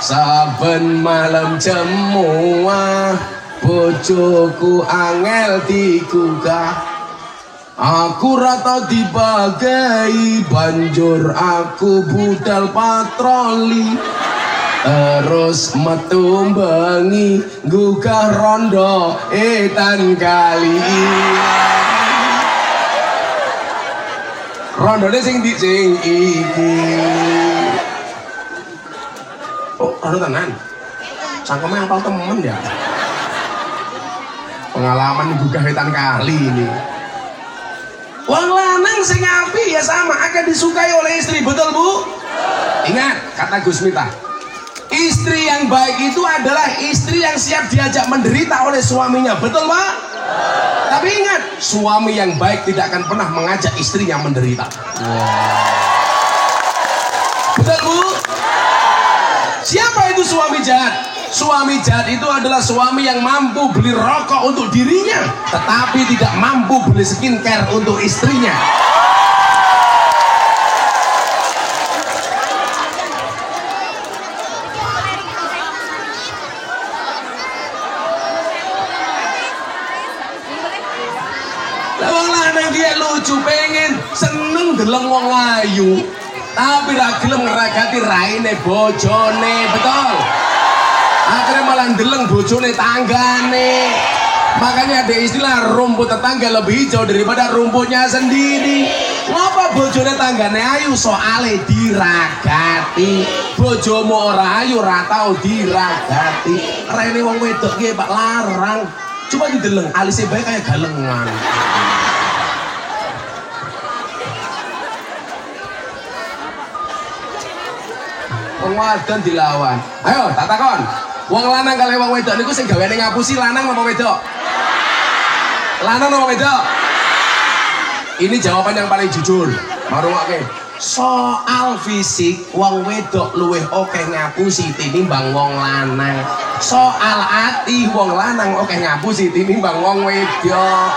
Saben malam jemuah bojoku angel digugah. Aku rata dibagai banjur aku budal patroli. Terus metu bengi gugah rondo etan kali. Rondone sing iki. Oh, rondo tenan. Sangkeme apal temen ya. Pengalaman gugah etan kali ini. Wong lanang sing apik ya sama akan disukai oleh istri, betul Bu? Ingat kata Gus Miftah, istri yang baik itu adalah istri yang siap diajak menderita oleh suaminya, betul Pak? Tapi ingat, suami yang baik tidak akan pernah mengajak istri yang menderita. Betul Bu? Siapa itu suami jahat? Suami jahat itu adalah suami yang mampu beli rokok untuk dirinya, tetapi tidak mampu beli skincare untuk istrinya. Wong lanang dia lucu, pengen seneng ndeleng wong ayu tapi ra gelem ngragati raine bojone, betul? Akhirnya malah ndeleng bojone tanggane. Makanya ada istilah rumput tetangga lebih hijau daripada rumputnya sendiri. Ngapa bojone tanggane ayu? Soale diragati. Bojomu ora ayu ora tau diragati. Raine wong wedok ki Pak larang. Coba dideleng alisnya bae kayak galengan. Wong wadon dilawan. Ayo tak takon. Wong lanang kali wong wedok niku sing gaweane ngapusi lanang apa wedok? Lanang apa wedok? Ini jawaban yang paling jujur. Marungokke. Soal fisik wong wedok luwih akeh ngapusi tinimbang wong lanang. Soal ati wong lanang akeh ngapusi tinimbang wong wedok.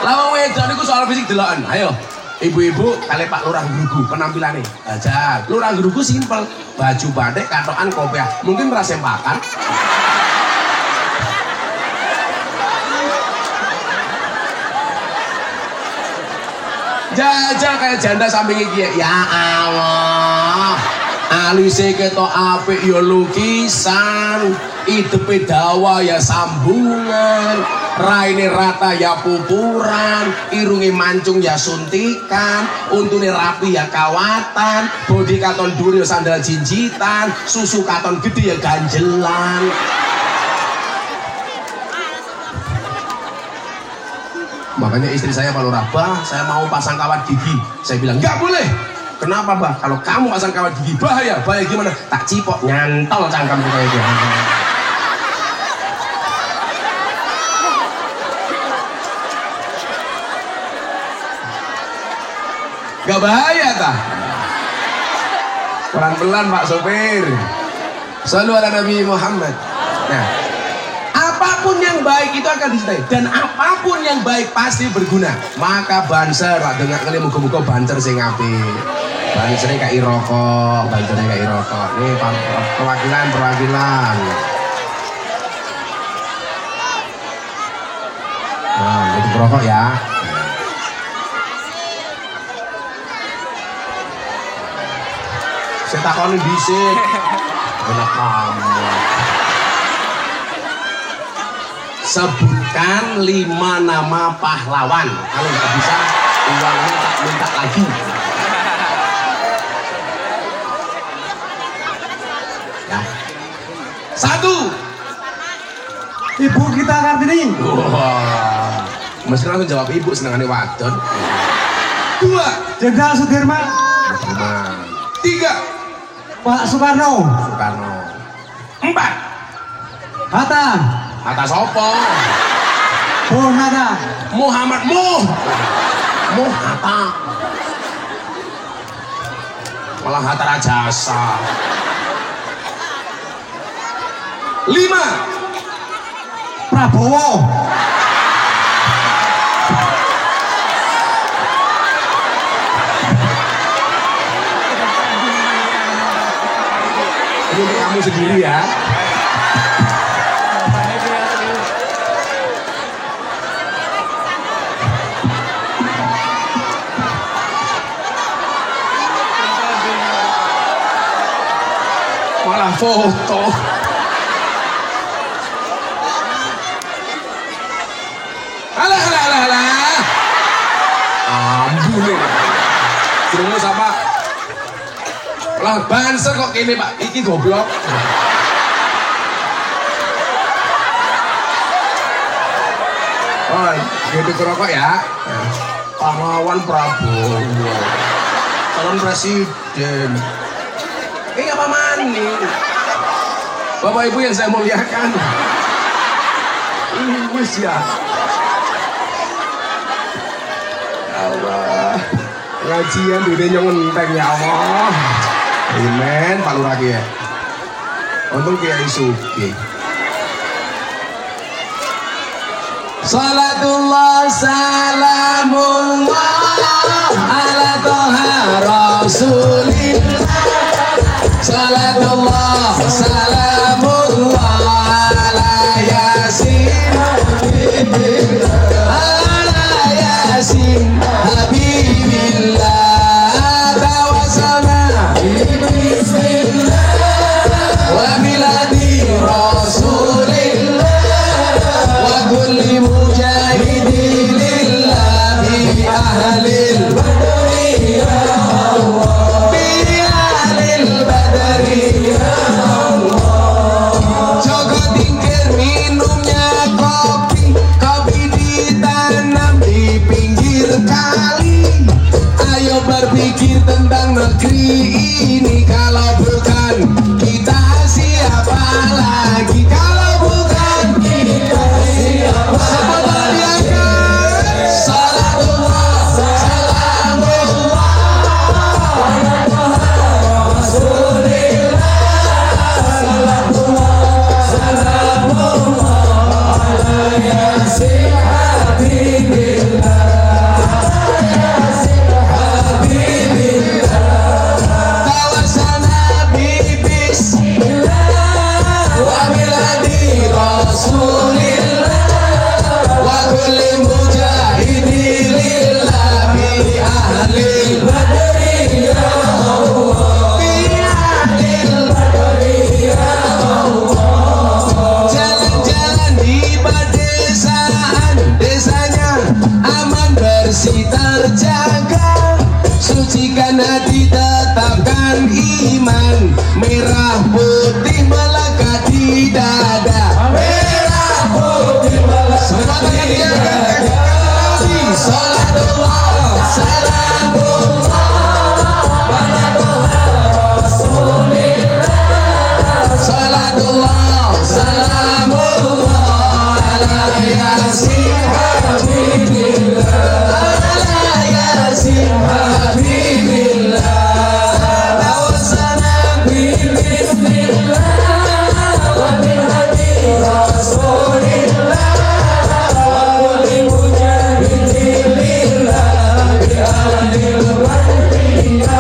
Lah wong wedok niku soal fisik deloken. Ayo. Ibu-ibu kali Pak Lurah Grugu penampilannya aja. Lurah Grugu simpel, baju batik katokan kopiah. Mungkin rasa makan. Jajal kayak janda samping iki. Ya Allah. Alise ketok apik ya lukisan, idepe dawa ya sambungan, raine rata ya pupuran, irunge mancung ya suntikan, untune rapi ya kawatan, bodi katon dhuwur ya sandal jinjitan, susu katon gede ya ganjelan. Makanya istri saya Pak Lurah, "Bah, saya mau pasang kawat gigi." Saya bilang, "Enggak boleh." Kenapa, Bah? Kalau kamu pasang kawat gigi bahaya. Bahaya gimana? Tak cipok nyantol cangkem kayak gitu. Gak bahaya tah? Pelan-pelan Pak sopir. Selalu ada Nabi Muhammad. Nah, apapun yang baik itu akan dicintai dan apapun yang baik pasti berguna. Maka banser lah dengar kali muga-muga banser sing apik. Bansernya kayak rokok, bansernya kayak rokok. Nih perwakilan. Nah, itu rokok ya. Saya takonin dhisik. Enak kamu. Sebutkan 5 nama pahlawan. Kalau nggak bisa, uangnya tak minta lagi. Ya. 1. Ibu kita Kartini. Wah. Mesti langsung jawab ibu senengane wadon. 2. Jenderal Sudirman. 3. Pak Soekarno. 4. Hatta. Hatta sopo? Bung Hatta. Muhammad Hatta. Malah Hatta Rajasa. 5. Prabowo. Ini untuk kamu sendiri ya. Malah foto. Alah. Ambune. Jenenge siapa? Lah banser kok kene Pak, iki goblok. Oh, gitu kerokok ya. Pahlawan Prabowo. Calon presiden. Apa mani? Bapak Ibu yang saya muliakan. Ini wis ya. Allah. Ngajian dunia nyenteng ya Allah. Amen, Pak Lurah ya. Untung Kiai Sugih. Salatullah salamullah ala toha rasulillah. Salatullah salamullah ala yasin ala yasin habibi ahlil badri ya Allah, bi ahlil badri ya Allah. Joko tingkir minumnya kopi, kopi ditanam di pinggir kali. Ayo berpikir tentang negeri ini, kalau bukan kita siapa lagi? Kalau bukan kita siapa? Semoga diangkat. Salatullah, salamullah, Rasulillah. Salatullah, salamullah, ala yasin habibillah. Rasulillah wa kulli mujahidin lillah bi ahlil badri ya Allah, bi ahlil badri ya Allah. Jalan-jalan di pedesaan, desanya aman bersih terjaga. Sucikan hati, tetapkan iman, merah putih melekat di dada. Merah putih melekat di dada. Salatullah, salamullah, Rasulillah. Salatullah, salamullah, ala yasin habibillah, ala yasin habibillah. Tawasana bismillah wa bil hadi Rasulillah wa kulli mujahidin lillah bi ahlil badri ya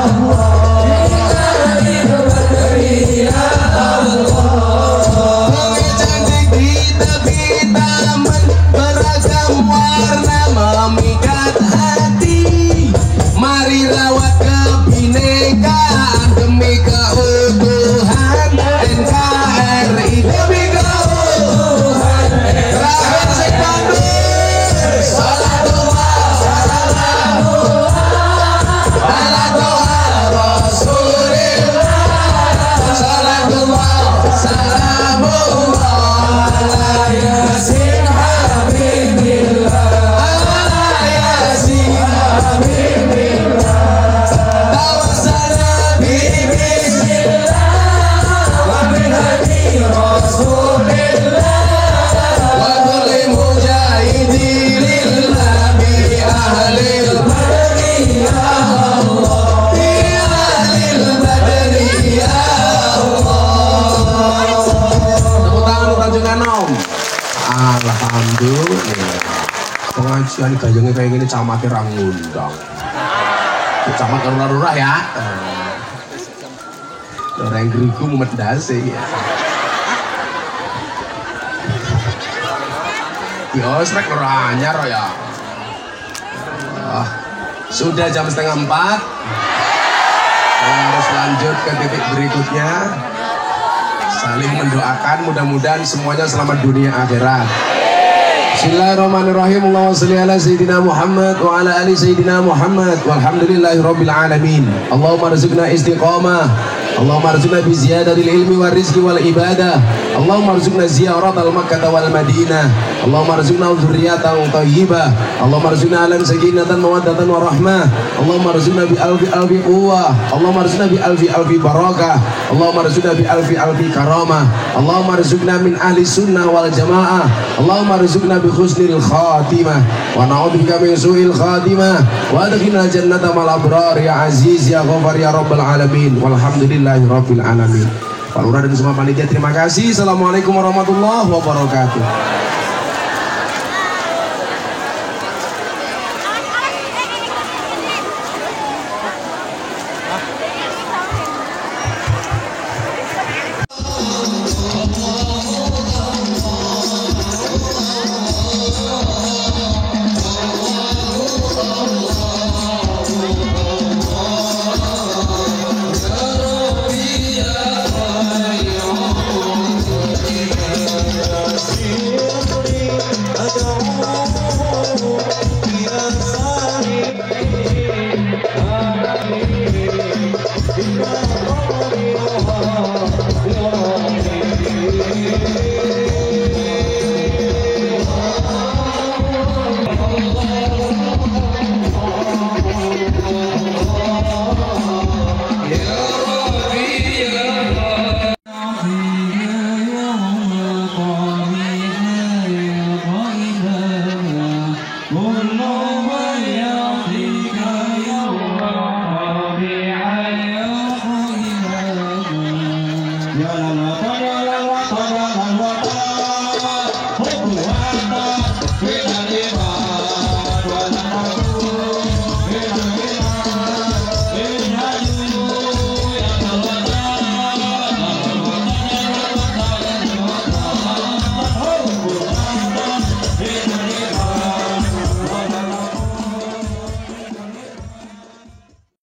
Allah, bi ahlil badri ya Allah. Bunga cantik di tepi taman, beragam warna memikat hati. Mari rawat kebinekaan demi keutuhan NKRI, demi keutuhan rakyat sepandur. Salatullah, salamullah, ala toha Rasulillah. Salatullah, salamullah, ala yasin habibillah, ala yasin habibillah. Tawasana bismillah wa bil hadi Rasulillah wa kulli mujahidin lillah bi ahlil badri ya Allah, bi ahlil badri ya Allah. Tepuk tangan untuk Kanjeng Nom. Alhamdulillah. Pengajian gayungnya kayak gini camatnya ra ngundang. Camat lurah-lurah ya. Orang geriku mumet dasi ya. Yos rek lurah anyar ya. Sudah jam 3:30. Kita harus lanjut ke titik berikutnya. Saling mendoakan, mudah-mudahan semuanya selamat dunia akhirat. Bismillahirrahmanirrahim. Allahumma shalli ala sayyidina Muhammad wa ala ali sayyidina Muhammad walhamdulillahi rabbil alamin. Allahumma rizqna istiqamah, Allahumma rizqna bi ziyadatil ilmi wal rizqi wal ibadah. Allahumma rizqna ziyaratal Makkah wal Madinah. Allahumma rizqna dzurriyyatan thayyibah. Allahumma rizqna alam sakinatan mawaddatan wa rahmah. Allahumma rizqna bi alfi alfi quwwah. Allahumma rizqna bi alfi alfi barakah. Allahumma rizqna bi alfi alfi karamah. Allahumma rizqna min ahli sunnah wal jamaah. Allahumma rizqna bi husnil khatimah wa na'udzubika min su'il khatimah wa adkhilna jannata mal abrar ya aziz ya ghafar ya rabbal alamin walhamdulillahi rabbil alamin. Pak Lurah dan semua panitia terima kasih. Assalamualaikum warahmatullahi wabarakatuh.